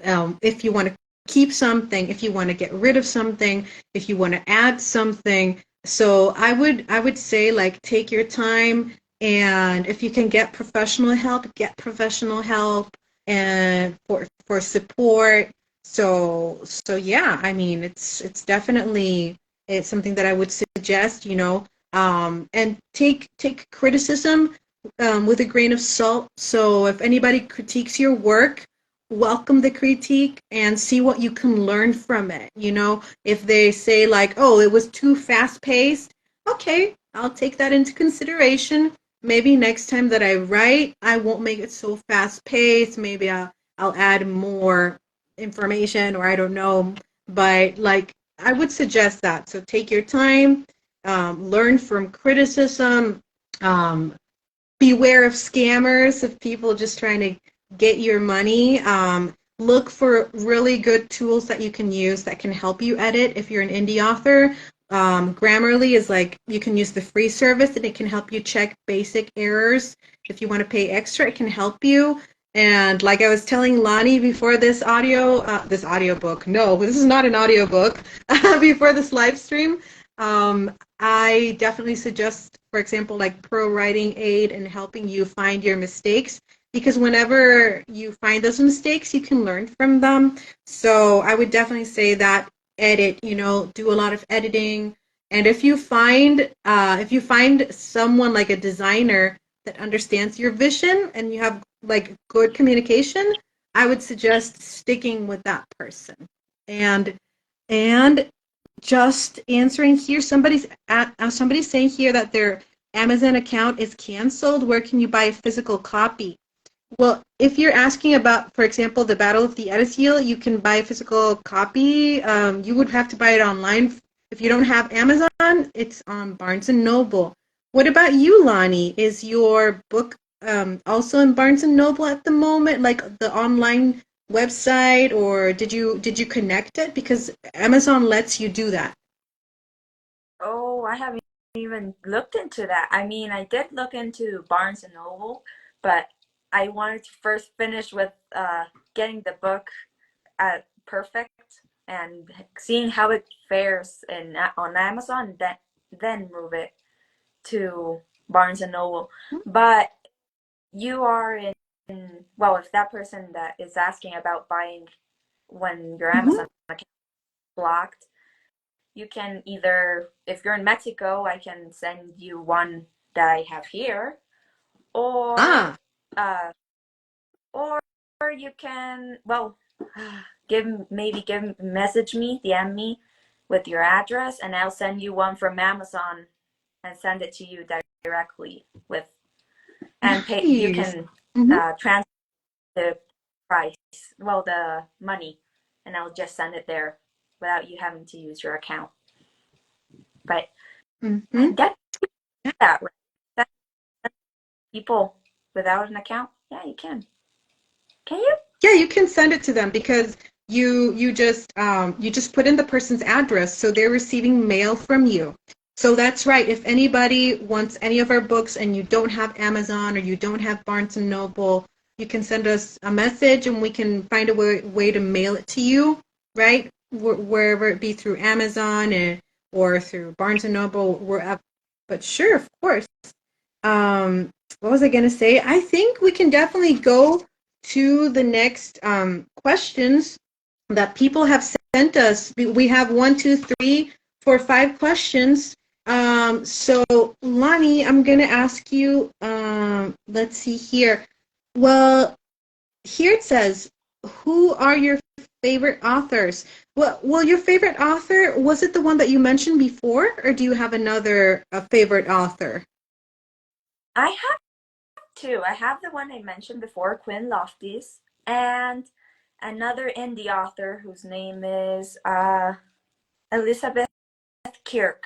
if you want to keep something, if you want to get rid of something, if you want to add something. So I would say like take your time, and if you can get professional help and for support. So yeah, I mean it's definitely it's something that I would suggest, and take criticism with a grain of salt. So if anybody critiques your work, welcome the critique and see what you can learn from it. If they say like, oh, it was too fast paced, okay, I'll take that into consideration. Maybe next time that I write, I won't make it so fast paced. Maybe I'll add more information, or I don't know. But like, I would suggest that. So take your time, learn from criticism, um, beware of scammers, of people just trying to get your money. Look for really good tools that you can use that can help you edit if you're an indie author. Grammarly is like you can use the free service and it can help you check basic errors. If you want to pay extra, it can help you. And like I was telling Lani before this audio book, no, this is not an audio book, before this live stream, I definitely suggest, for example, like Pro Writing Aid and helping you find your mistakes. because whenever you find those mistakes, you can learn from them. So I would definitely say that edit, do a lot of editing. And if you find someone like a designer that understands your vision and you have like good communication, I would suggest sticking with that person. And and just answering here, somebody's saying here that their Amazon account is canceled. Where can you buy a physical copy? Well, if you're asking about, for example, the Battle of the Erathiel, you can buy a physical copy. You would have to buy it online. If you don't have Amazon, it's on Barnes and Noble. What about you, Lani? Is your book also in Barnes and Noble at the moment, like the online website, or did you connect it? Because Amazon lets you do that. Oh, I haven't even looked into that. I mean, I did look into Barnes and Noble, but I wanted to first finish with getting the book at perfect and seeing how it fares on Amazon, then move it to Barnes and Noble. But you are in, well, if that person that is asking about buying when your Mm-hmm. Amazon account is blocked, you can either, if you're in Mexico, I can send you one that I have here, or Ah, uh, or you can, well, give message me, DM me with your address, and I'll send you one from Amazon and send it to you directly with, and pay. You nice. can Mm-hmm. transfer the price, well, the money, and I'll just send it there without you having to use your account. But Mm-hmm. that that right? That people without an account, yeah, you can. Can you? Yeah, you can send it to them because you just put in the person's address, so they're receiving mail from you. So that's right. If anybody wants any of our books and you don't have Amazon or you don't have Barnes and Noble, you can send us a message and we can find a way to mail it to you, right? Wherever it be through Amazon or through Barnes and Noble, wherever. But sure, of course. Um, what was I going to say? I think we can definitely go to the next questions that people have sent us. We have one, two, three, four, five questions. So, Lani, I'm going to ask you, let's see here. Well, here it says, who are your favorite authors? Well, your favorite author, was it the one that you mentioned before, or do you have another favorite author? I have two. I have the one I mentioned before, Quinn Loftis, and another indie author whose name is Elizabeth Kirk.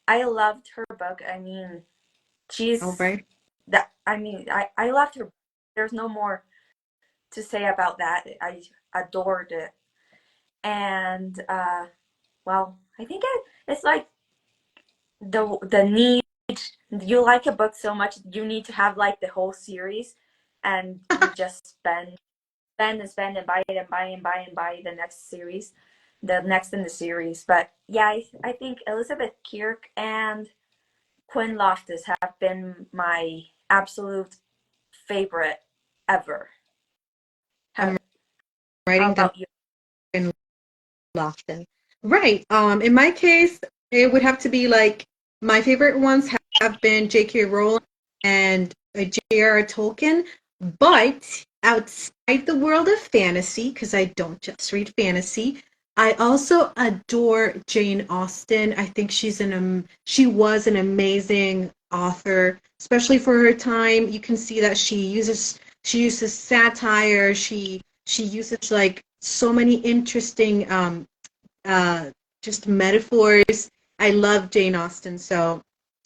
I loved her book. I mean, All she's right. that. I mean, I loved her. There's no more to say about that. I adored it, and well, I think it's like the need. You like a book so much, you need to have like the whole series, and you just spend and buy it and buy and buy and buy the next series, the next in the series. But yeah, I think Elizabeth Kirk and Quinn Loftus have been my absolute favorite ever. How, I'm how writing them about you? in Lofton. Right. In my case, it would have to be like my favorite ones have been J.K. Rowling and J.R.R. Tolkien, but outside the world of fantasy, because I don't just read fantasy, I also adore Jane Austen. I think she was an amazing author, especially for her time. You can see that she uses satire. She uses like so many interesting uh, just metaphors. I love Jane Austen, so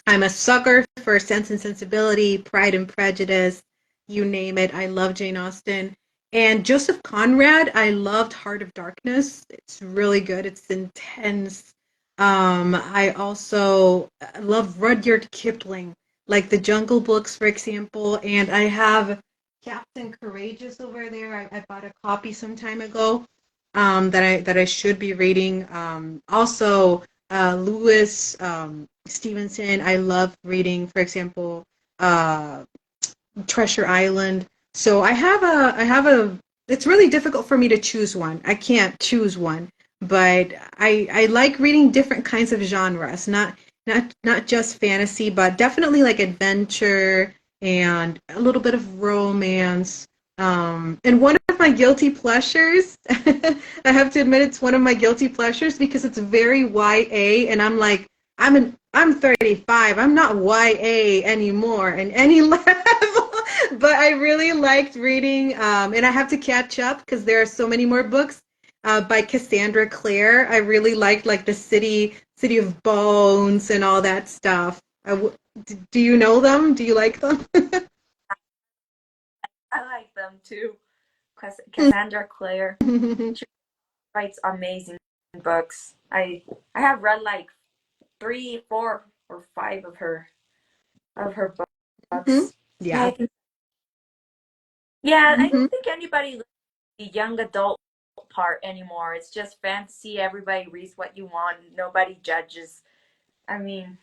I'm a sucker for Sense and Sensibility, Pride and Prejudice, you name it. I love Jane Austen. And Joseph Conrad, I loved Heart of Darkness. It's really good. It's intense. I also love Rudyard Kipling, like the Jungle Books, for example. And I have Captain Courageous over there. I bought a copy some time ago that I should be reading. Also, Lewis Stevenson. I love reading, for example, uh, Treasure Island. So I have a it's really difficult for me to choose one. I can't choose one, but I like reading different kinds of genres, not just fantasy, but definitely like adventure and a little bit of romance. And one of my guilty pleasures, I have to admit it's one of my guilty pleasures because it's very YA and I'm like I'm 35. I'm not YA anymore in any level. But I really liked reading, and I have to catch up because there are so many more books by Cassandra Clare. I really liked like the City of Bones and all that stuff. Do you know them? Do you like them? I like them too. Cassandra Clare. She writes amazing books. I have read like three, four, or five of her Mhm. books. Yeah, Yeah. yeah. I Hmm. don't think anybody likes the young adult part anymore. It's just fantasy. Everybody reads what you want. Nobody judges. I mean,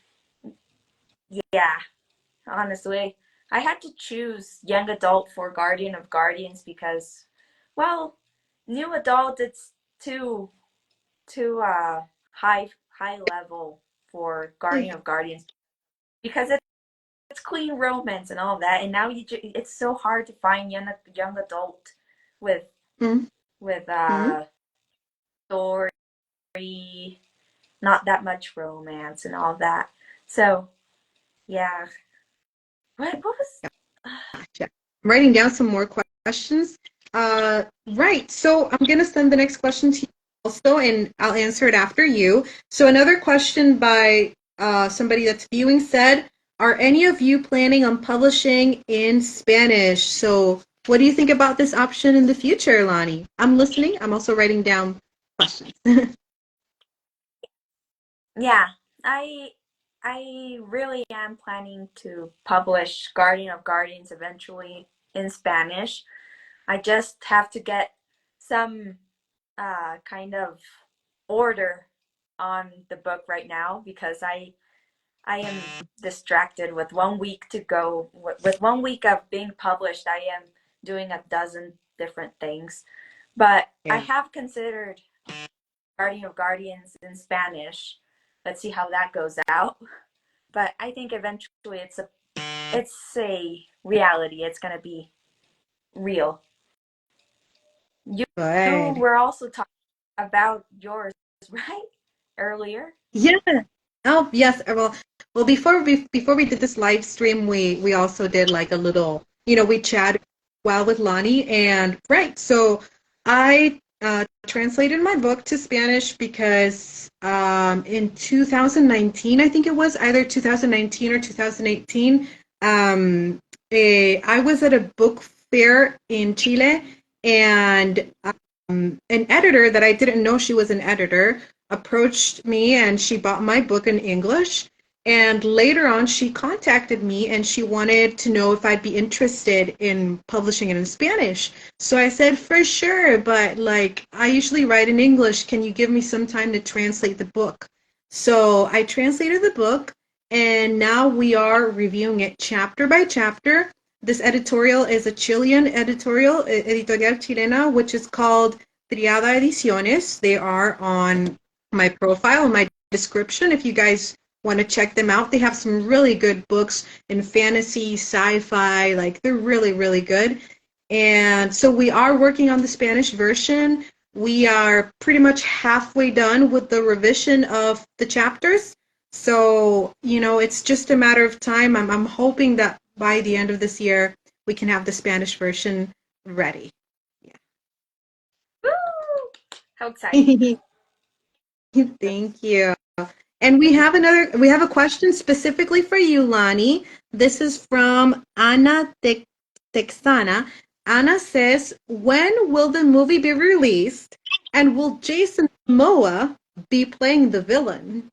yeah. Honestly, I had to choose young adult for Guardian of Guardians because, well, new adult it's too high level for Guardian of Guardians because it's clean romance and all that, and now it's so hard to find young adult with with Hmm. story, not that much romance and all that. So yeah, what was Gotcha. I'm writing down some more questions. Right. So I'm going to send the next question to you also, and I'll answer it after you. So another question by somebody that's viewing said, are any of you planning on publishing in Spanish? So what do you think about this option in the future, Lani? I'm listening. I'm also writing down questions. yeah, I I really am planning to publish Guardian of Guardians eventually in Spanish. I just have to get some kind of order on the book right now because I am distracted with 1 week to go. With 1 week of being published, I am doing a dozen different things. But I Yeah. have considered Guardian of Guardians in Spanish. Let's see how that goes out. But I think eventually it's a reality. It's gonna be real. You Good. were also talking about yours, right? Earlier. Yeah. Oh, yes. Well, before we did this live stream, we also did like a little, we chatted while with Lani, and right. So I translated my book to Spanish because in 2019, I think it was either 2019 or 2018, I was at a book fair in Chile, and an editor that I didn't know she was an editor approached me and she bought my book in English. And later on, she contacted me and she wanted to know if I'd be interested in publishing it in Spanish. So I said, for sure, but like I usually write in English. Can you give me some time to translate the book? So I translated the book and now we are reviewing it chapter by chapter. This editorial is a Chilean editorial, Editorial Chilena, which is called Triada Ediciones. They are on my profile and my description if you guys want to check them out. They have some really good books in fantasy, sci-fi, like they're really, really good. And so we are working on the Spanish version. We are pretty much halfway done with the revision of the chapters. So, it's just a matter of time. I'm hoping that by the end of this year, we can have the Spanish version ready. Woo! How exciting. Yeah. Thank you. And we have a question specifically for you, Lani. This is from Ana Texana. Ana says, when will the movie be released? And will Jason Momoa be playing the villain?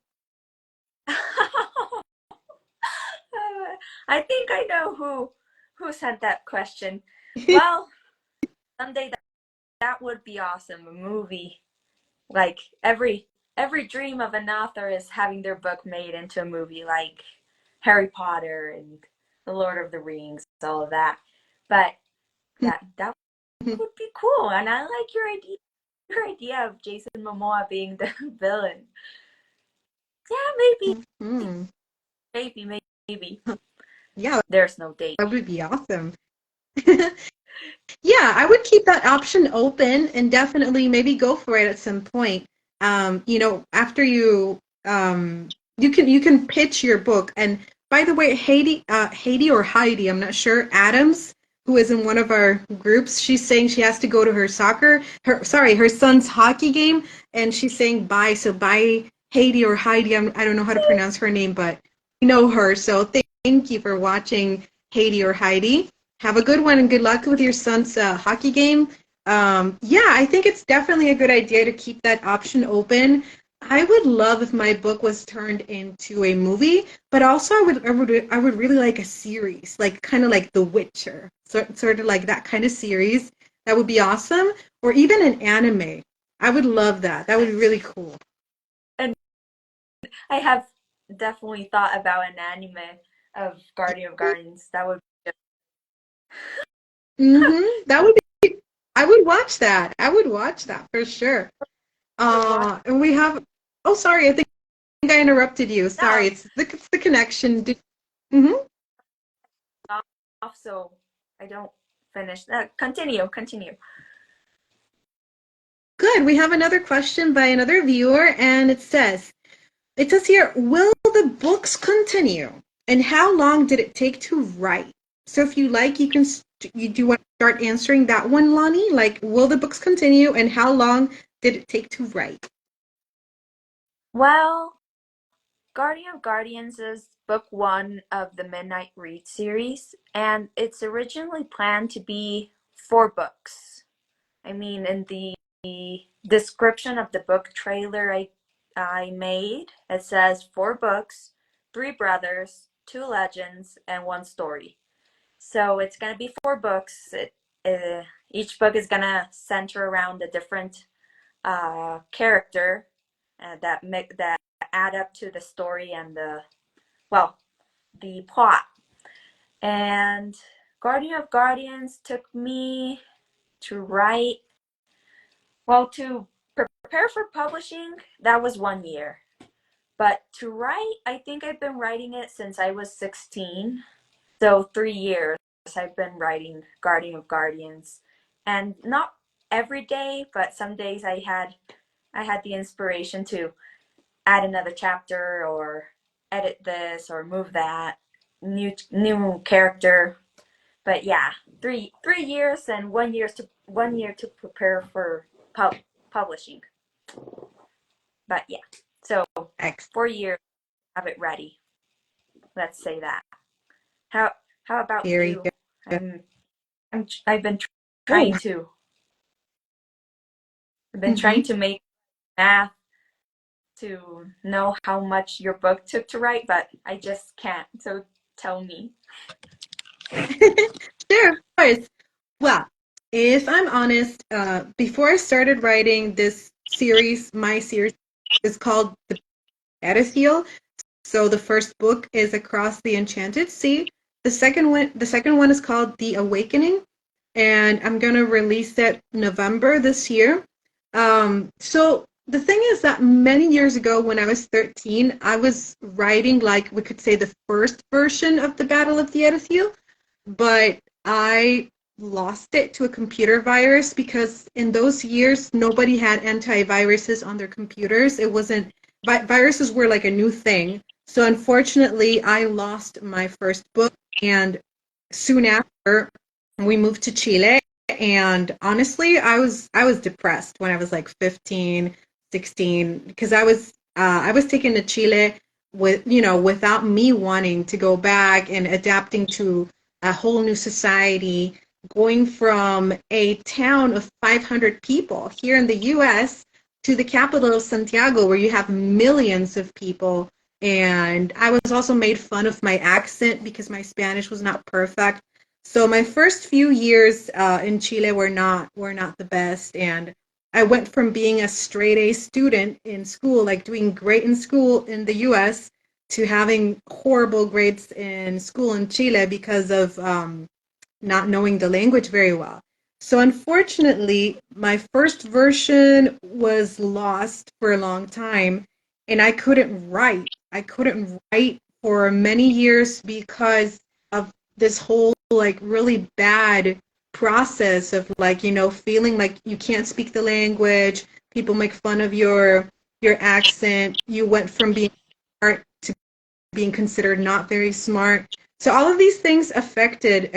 I think I know who sent that question. Well, someday that would be awesome. A movie like every dream of an author is having their book made into a movie, like Harry Potter and The Lord of the Rings, all of that. But That would be cool. And I like your idea of Jason Momoa being the villain. Yeah, maybe, Mhm. maybe. Yeah, There's no date. that would be awesome. Yeah, I would keep that option open and definitely maybe go for it at some point. After you can pitch your book. And by the way, Haiti or Heidi, I'm not sure, Adams, who is in one of our groups, she's saying she has to go to her son's hockey game, and she's saying bye. So bye, Haiti or Heidi. I don't know how to pronounce her name, but we know her. So thank you for watching, Haiti or Heidi. Have a good one and good luck with your son's hockey game. Yeah, I think it's definitely a good idea to keep that option open. I would love if my book was turned into a movie, but also I would really like a series, like kind of like The Witcher, sort of like that kind of series. That would be awesome, or even an anime. I would love that. That would be really cool. And I have definitely thought about an anime of Guardian of Guardians. That would be Mm-hmm. That would be. I would watch that. I would watch that for sure. would watch. And we have. Oh, sorry. I think I interrupted you. No, Sorry. It's the connection. Mm-hmm. off, so I don't finish. Continue. Good. We have another question by another viewer, and it says here, will the books continue? And how long did it take to write? So if you like, you do want to start answering that one, Lonnie? Like, will the books continue, and how long did it take to write? Well, Guardian of Guardians is book one of the Midnight Read series, and it's originally planned to be 4 books. I mean, in the description of the book trailer I made, it says 4 books, 3 brothers, 2 legends, and 1 story. So it's gonna be 4 books. Each book is gonna center around a different character that add up to the story and the plot. And Guardian of Guardians took me to write, to prepare for publishing, that was 1 year. But to write, I think I've been writing it since I was 16. So 3 years I've been writing Guardian of Guardians. And not every day, but some days I had the inspiration to add another chapter or edit this or move that new character. But yeah, three years and 1 year to prepare for publishing. But yeah, so Excellent. 4 years have it ready. Let's say that. How how about Very you? good. I've been Oh, trying to I've been mhm. trying to make math to know how much your book took to write, but I just can't. So tell me. Sure, of course. Well, if I'm honest, before I started writing this series, my series is called the Erathiel. So the first book is Across the Enchanted Sea. The second one is called The Awakening, and I'm gonna release that November this year. So the thing is that many years ago, when I was 13, I was writing, like, we could say, the first version of the Battle of the Erathiel, but I lost it to a computer virus because in those years nobody had antiviruses on their computers. It wasn't viruses were like a new thing. So unfortunately, I lost my first book, and soon after we moved to Chile. And honestly, I was depressed when I was like 15, 16, because I was taken to Chile without me wanting to go back and adapting to a whole new society, going from a town of 500 people here in the US to the capital of Santiago, where you have millions of people. And I was also made fun of my accent because my Spanish was not perfect. So my first few years in Chile were not the best, and I went from being a straight A student in school, like doing great in school in the U.S., to having horrible grades in school in Chile because of not knowing the language very well. So unfortunately, my first version was lost for a long time, and I couldn't write. I couldn't write for many years because of this whole like really bad process of like, feeling like you can't speak the language, people make fun of your accent, you went from being smart to being considered not very smart. So all of these things affected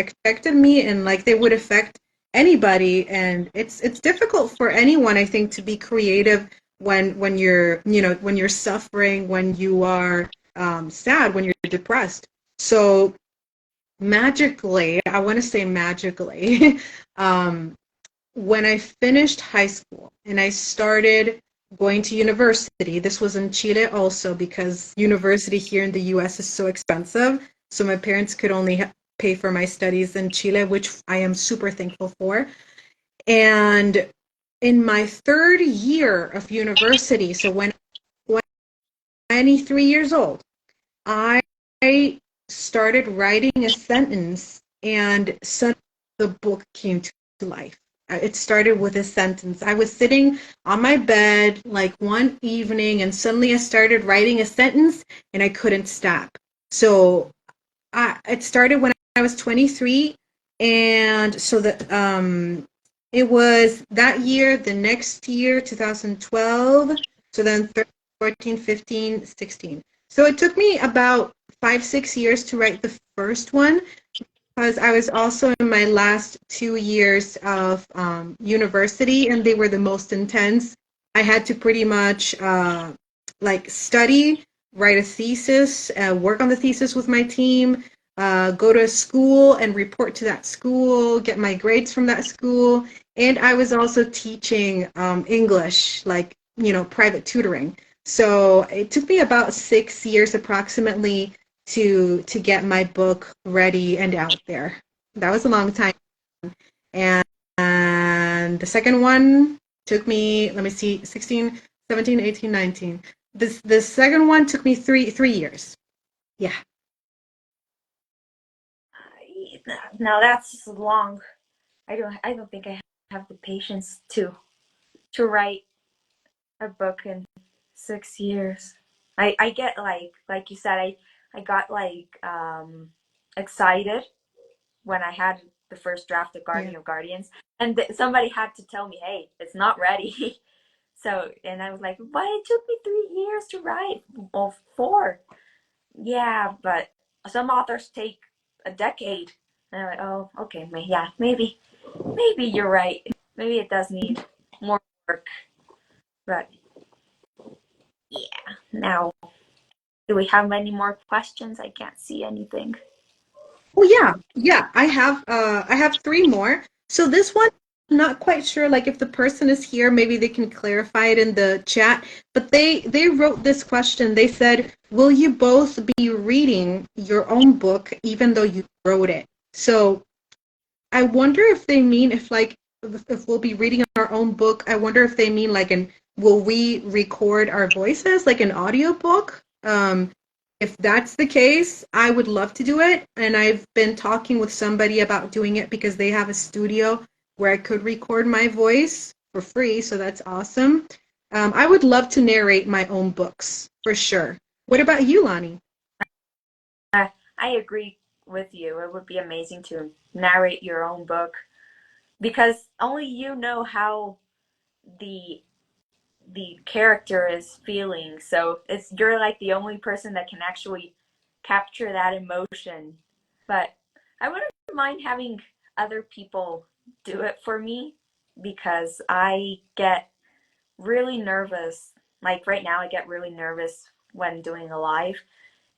me, and like they would affect anybody, and it's difficult for anyone, I think, to be creative when you're when you're suffering, when you are sad, when you're depressed. So magically, I want to say magically, um, when I finished high school and I started going to university, this was in Chile also because university here in the US is so expensive. So my parents could only pay for my studies in Chile, which I am super thankful for. And in my third year of university, so when I was 23 years old, I started writing a sentence, and suddenly the book came to life. It started with a sentence. I was sitting on my bed like one evening, and suddenly I started writing a sentence, and I couldn't stop. So it started when I was 23, and so it was that year, the next year, 2012. So then 13, 14, 15, 16. So it took me about 5, 6 years to write the first one because I was also in my last 2 years of university, and they were the most intense. I had to pretty much like study, write a thesis, work on the thesis with my team, go to a school and report to that school, get my grades from that school. And I was also teaching English, like, private tutoring. So it took me about 6 years approximately to get my book ready and out there. That was a long time. And, the second one took me, let me see, 16, 17, 18, 19. The second one took me three years. Yeah. Now that's long. I don't think I have the patience to write a book in 6 years. I get like you said, I got excited when I had the first draft of Yeah. Guardian of Guardians, and somebody had to tell me, hey, it's not ready. So, and I was like, but it took me 3 years to write. Well, four. Yeah, but some authors take a decade. And I'm like, oh, okay, yeah, maybe you're right. Maybe it does need more work. But yeah, now, do we have any more questions? I can't see anything. Oh yeah, yeah. I have three more. So this one, I'm not quite sure like if the person is here, maybe they can clarify it in the chat. But they wrote this question. They said, "Will you both be reading your own book even though you wrote it?" So I wonder if they mean if like if we'll be reading our own book. I wonder if they mean like an will we record our voices like an audiobook? If that's the case, I would love to do it. And I've been talking with somebody about doing it because they have a studio where I could record my voice for free. So that's awesome. I would love to narrate my own books for sure. What about you, Lani? I agree with you. It would be amazing to narrate your own book because only you know how the the character is feeling. So it's you're like the only person that can actually capture that emotion. But I wouldn't mind having other people do it for me because I get really nervous. Like right now I get really nervous when doing a live,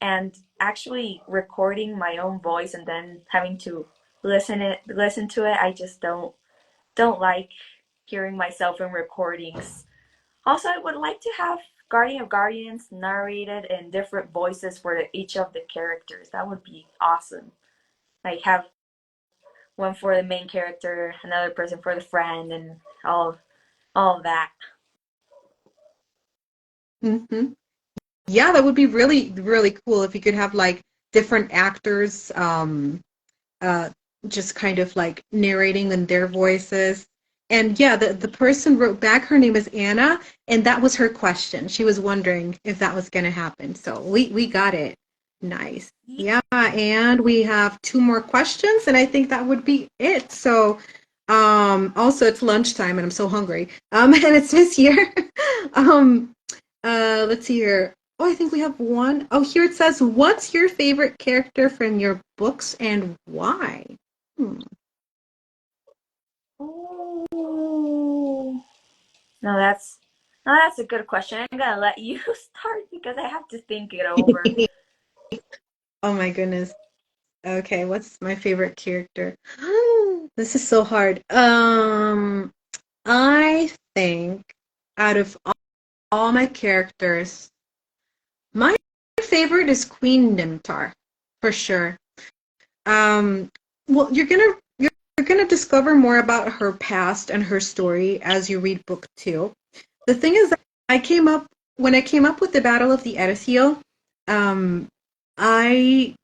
and actually recording my own voice and then having to listen to it, I just don't like hearing myself in recordings. Also, I would like to have Guardian of Guardians narrated in different voices for each of the characters. That would be awesome. Like have one for the main character, another person for the friend, and all of that. Hmm. Yeah, that would be really, really cool if you could have like different actors uh just kind of like narrating in their voices. And yeah, the person wrote back, her name is Anna, and that was her question. She was wondering if that was going to happen. So we got it. Nice. Yeah, and we have two more questions, and I think that would be it. So also it's lunchtime and I'm so hungry. And it says here, um let's see here. Oh, I think we have one. Oh, here it says, what's your favorite character from your books and why? Hmm. Oh, no, that's a good question. I'm gonna let you start because I have to think it over. Oh my goodness. Okay, what's my favorite character? This is so hard. I think out of all my characters, my favorite is Queen Nimtar, for sure. Um, well, you're gonna discover more about her past and her story as you read book two. The thing is that I came up when I came up with the Battle of the Erathiel, um, I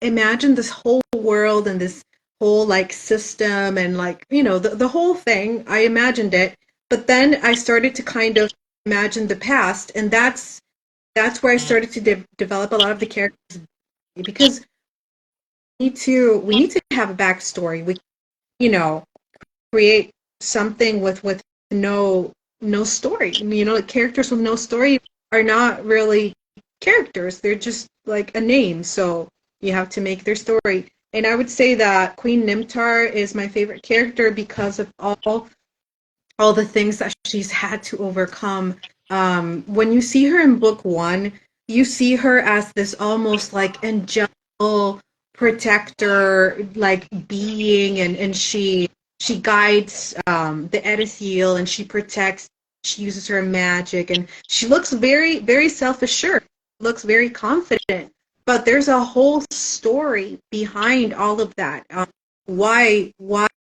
imagined this whole world and this whole like system and like the whole thing. I imagined it, but then I started to kind of imagine the past, and that's where I started to develop a lot of the characters because we need to have a backstory. We you know create something with no story. Like characters with no story are not really characters. They're just like a name. So you have to make their story. And I would say that Queen Nimtar is my favorite character because of all the things that she's had to overcome. When you see her in book one, you see her as this almost like angelical protector, like being, and she guides the Erathiel, and she protects. She uses her magic, and she looks very, very self-assured. Looks very confident. But there's a whole story behind all of that. Why?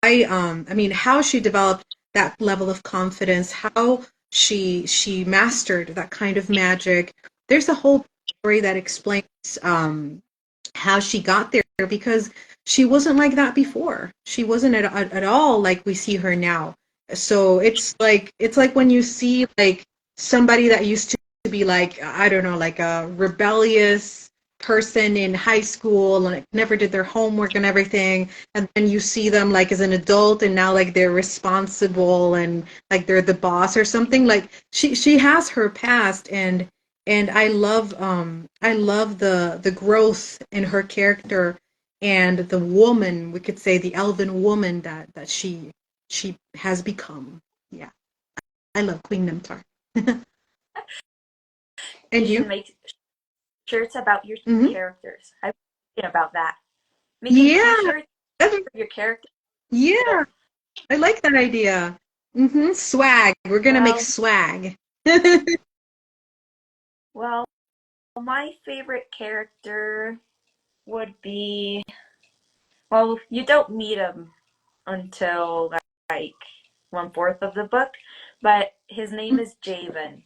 I mean, how she developed that level of confidence, how she mastered that kind of magic. There's a whole story that explains how she got there because she wasn't like that before. She wasn't at all like we see her now. So it's like when you see like somebody that used to be like I don't know like a rebellious person in high school and like never did their homework and everything, and then you see them like as an adult and now like they're responsible and like they're the boss or something. Like she has her past, and I love the growth in her character and the woman, we could say the elven woman that she has become. Yeah, I love Queen Nimtar. You And should you? make shirts about your Hmm. characters. I'm thinking about that. Making Yeah, t-shirts that's- for your character. yeah, I like that idea. Swag. We're gonna make Well, swag. well, my favorite character would be, well, you don't meet him until like one fourth of the book, but his name is Javen.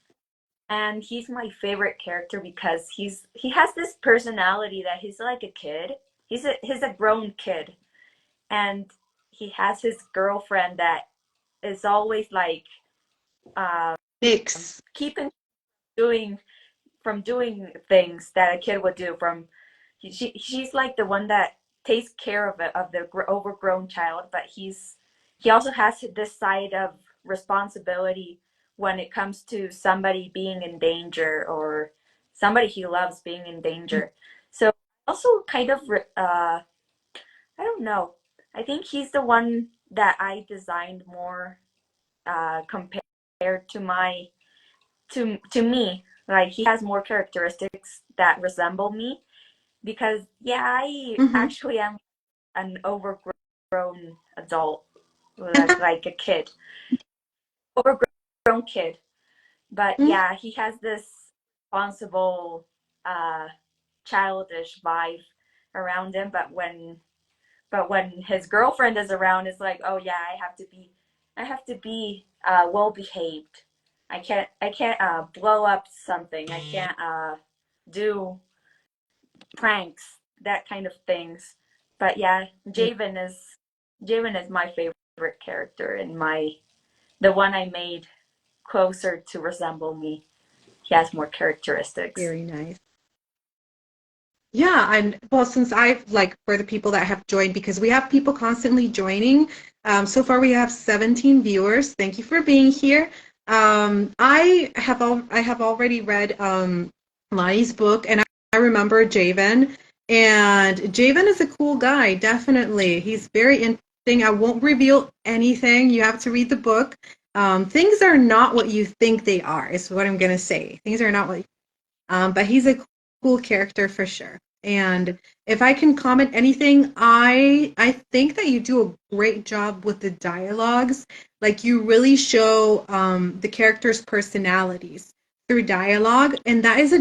And he's my favorite character because he has this personality that he's like a kid. He's a grown kid, and he has his girlfriend that is always like uh, Mix. keeping doing from doing things that a kid would do. She's like the one that takes care of it of the overgrown child, but he also has this side of responsibility when it comes to somebody being in danger or somebody he loves being in danger. So also kind of I don't know. I think he's the one that I designed more compared to my to me. Like he has more characteristics that resemble me because yeah, I Hmm. actually am an overgrown adult, like a kid, overgrown kid. But yeah, he has this responsible, uh, childish vibe around him. But when his girlfriend is around, it's like, oh yeah, I have to be well behaved. I can't blow up something. I can't do pranks, that kind of things. But yeah, Yeah, Javen is my favorite character and the one I made closer to resemble me. He has more characteristics. very nice. Yeah, and well, since I've like for the people that have joined, because we have people constantly joining. So far we have 17 viewers. Thank you for being here. I have already read Lani's book, and I remember Javen, and Javen is a cool guy. Definitely, he's very interesting. I won't reveal anything. You have to read the book. Things are not what you think they are. Is what I'm gonna say. Things are not what but he's a cool character for sure. And if I can comment anything, I think that you do a great job with the dialogues. Like you really show the characters' personalities through dialogue, and that is a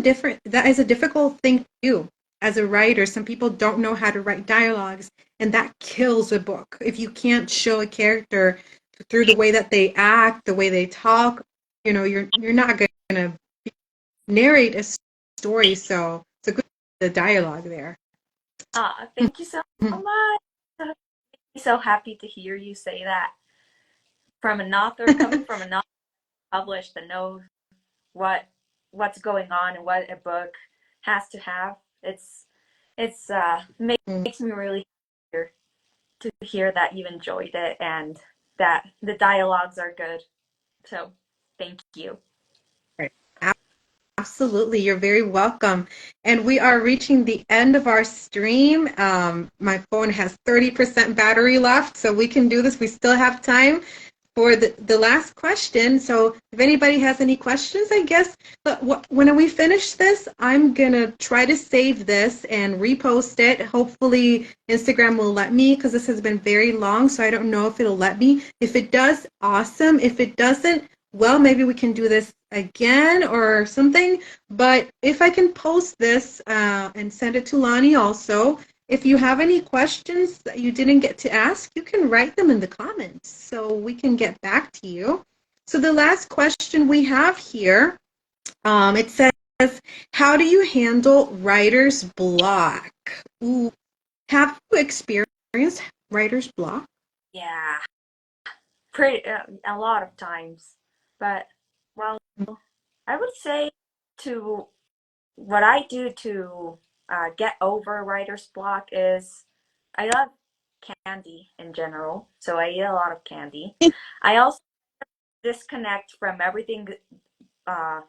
difficult thing to do as a writer. Some people don't know how to write dialogues, and that kills a book if you can't show a character through the way that they act, the way they talk. You know, you're not gonna narrate a story, so it's a good the dialogue there. Ah, thank you so much. I'm so happy to hear you say that from an author coming from an author published that knows what what's going on and what a book has to have. It's makes me really happy to hear that you enjoyed it and that the dialogues are good. So thank you. Right. Absolutely, you're very welcome. And we are reaching the end of our stream. My phone has 30% battery left, so we can do this. We still have time for the last question. So if anybody has any questions, I guess when we finish this, I'm going to try to save this and repost it. Hopefully Instagram will let me because this has been very long, so I don't know if it'll let me. If it does, awesome. If it doesn't, well, maybe we can do this again or something. But if I can post this and send it to Lani also, if you have any questions that you didn't get to ask, you can write them in the comments so we can get back to you. So the last question we have here, it says, how do you handle writer's block? Ooh, have you experienced writer's block? Yeah, pretty a lot of times. But well, I would say to what I do to get over writer's block is I love candy in general, so I eat a lot of candy. I also disconnect from everything uh,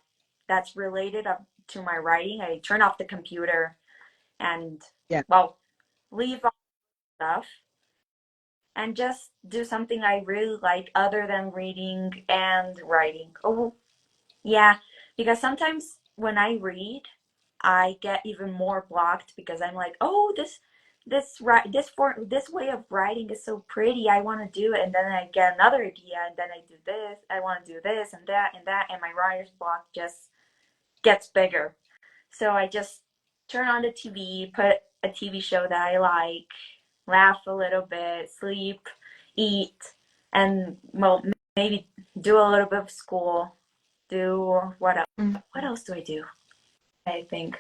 that's related up to my writing. I turn off the computer and, Yeah. well, leave all stuff and just do something I really like other than reading and writing. Oh, yeah, because sometimes when I read, I get even more blocked because I'm like, oh, this way of writing is so pretty. I want to do it, and then I get another idea, and then I do this. I want to do this and that, and my writer's block just gets bigger. So I just turn on the TV, put a TV show that I like, laugh a little bit, sleep, eat, and well, maybe do a little bit of school. Do what else? Mm-hmm. What else do I do? I think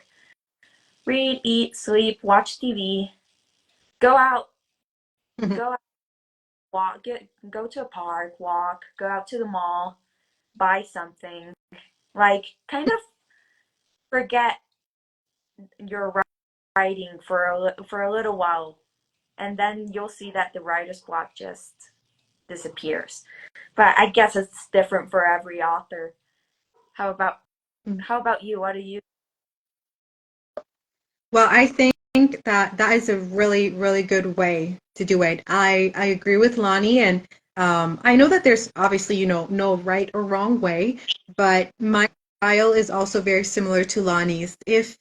read, eat, sleep, watch TV, go out, go out, go to a park, walk, go out to the mall, buy something, like kind of forget your writing for a little while, and then you'll see that the writer's block just disappears. But I guess it's different for every author. How about how about you? What do you? Well, I think that that is a really, really good way to do it. I agree with Lonnie, and I know that there's obviously, no right or wrong way, but my style is also very similar to Lonnie's. If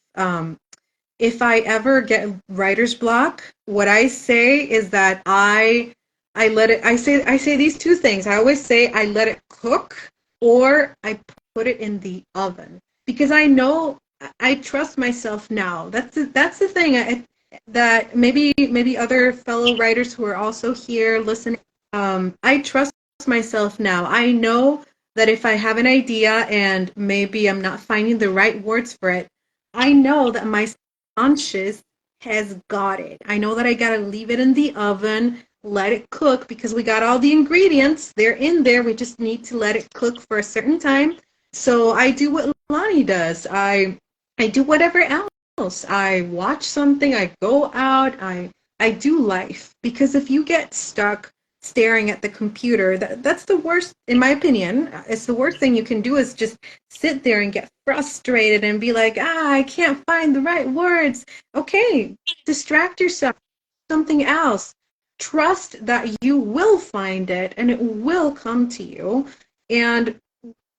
I ever get writer's block, what I say is that I let it I say these two things. I always say I let it cook or I put it in the oven because I know I trust myself now. That's the thing that maybe other fellow writers who are also here listening. I trust myself now. I know that if I have an idea and maybe I'm not finding the right words for it, I know that my conscious has got it. I know that I gotta leave it in the oven, let it cook because we got all the ingredients. They're in there. We just need to let it cook for a certain time. So I do what Lani does. I do whatever else. I watch something, I go out, I do life. Because if you get stuck staring at the computer, that's the worst, in my opinion. It's the worst thing you can do is just sit there and get frustrated and be like, I can't find the right words. Okay, distract yourself with something else. Trust that you will find it and it will come to you. And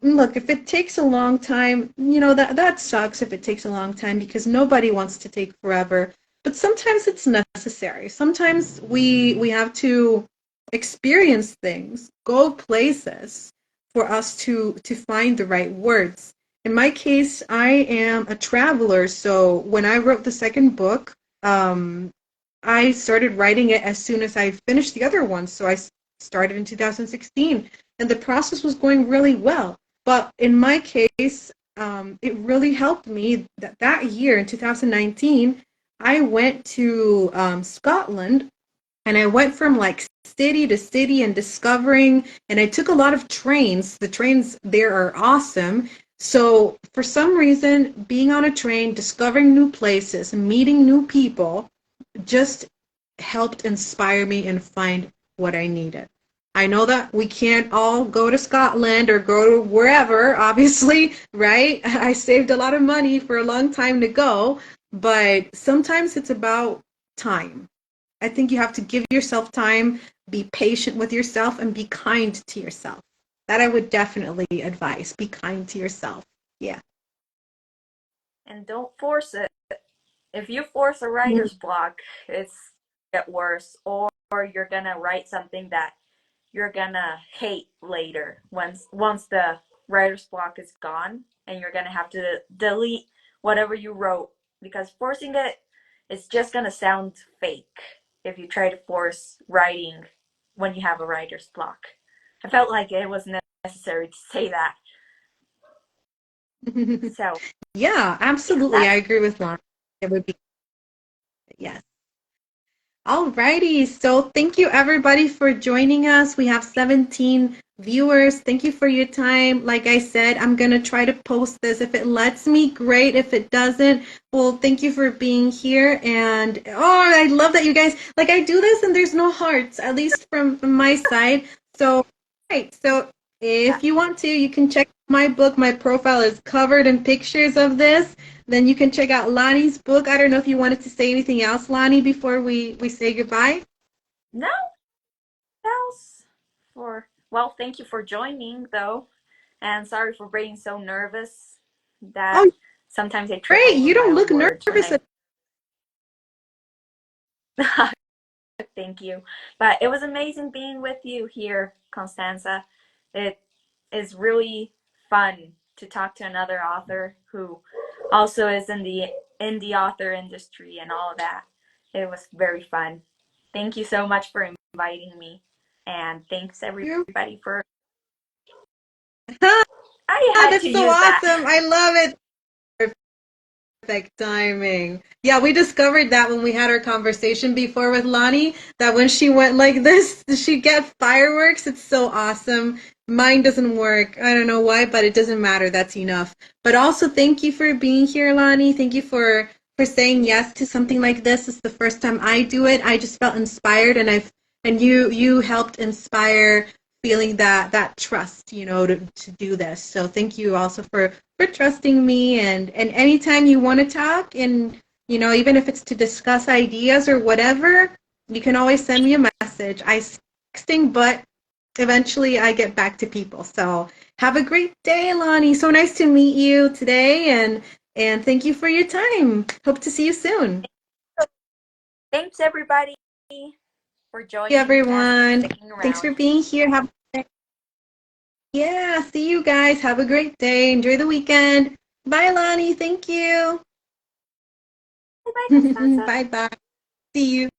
look, if it takes a long time, that sucks if it takes a long time because nobody wants to take forever. But sometimes it's necessary. Sometimes we have to experience things, go places for us to find the right words. In my case, I am a traveler, so when I wrote the second book, I started writing it as soon as I finished the other one. So I started in 2016, and the process was going really well. But in my case, it really helped me that year in 2019. I went to Scotland, and I went from like city to city and discovering, and I took a lot of trains. The trains there are awesome. So for some reason, being on a train, discovering new places, meeting new people, just helped inspire me and find what I needed. I know that we can't all go to Scotland or go to wherever, obviously, right? I saved a lot of money for a long time to go, but sometimes it's about time. I think you have to give yourself time, be patient with yourself, and be kind to yourself. That I would definitely advise. Be kind to yourself. Yeah. And don't force it. If you force a writer's block, it's get worse, or you're gonna write something that you're gonna hate later once the writer's block is gone, and you're gonna have to delete whatever you wrote because forcing it is just gonna sound fake if you try to force writing when you have a writer's block. I felt like it was necessary to say that. So Yeah, yeah, absolutely. I that's agree with Lana. It would be, yes. Alrighty, so thank you everybody for joining us. We have 17 viewers. Thank you for your time. Like I said, I'm gonna try to post this. If it lets me, great. If it doesn't, well, thank you for being here. And oh, I love that you guys like I do this and there's no hearts, at least from my side. So, right. So yeah. if you want to, you can check my book. My profile is covered in pictures of this. Then you can check out Lani's book. I don't know if you wanted to say anything else, Lani, before we say goodbye. No else for well, thank you for joining though. And sorry for being so nervous that Oh, sometimes I trip great. over You my don't own look words when nervous. I thank you. But it was amazing being with you here, Constanza. It is really fun to talk to another author who also is in the indie author industry and all of that. It was very fun. Thank you so much for inviting me. And thanks You're everybody for I had to That's so use that. awesome. I love it. Perfect timing. Yeah, we discovered that when we had our conversation before with Lani, that when she went like this, she'd get fireworks. It's so awesome. Mine doesn't work. I don't know why, but it doesn't matter. That's enough. But also, thank you for being here, Lani. Thank you for saying yes to something like this. It's the first time I do it. I just felt inspired, and you helped inspire feeling that trust, to do this. So thank you also for trusting me, and anytime you want to talk, and even if it's to discuss ideas or whatever, you can always send me a message. I texting, but eventually I get back to people. So have a great day, Lani. So nice to meet you today, and thank you for your time. Hope to see you soon. Thanks everybody for Hey, joining and everyone. sticking Thanks for around. being here. Yeah, see you guys. Have a great day. Enjoy the weekend. Bye, Lani. Thank you. Bye bye, Constanza. Bye bye. See you.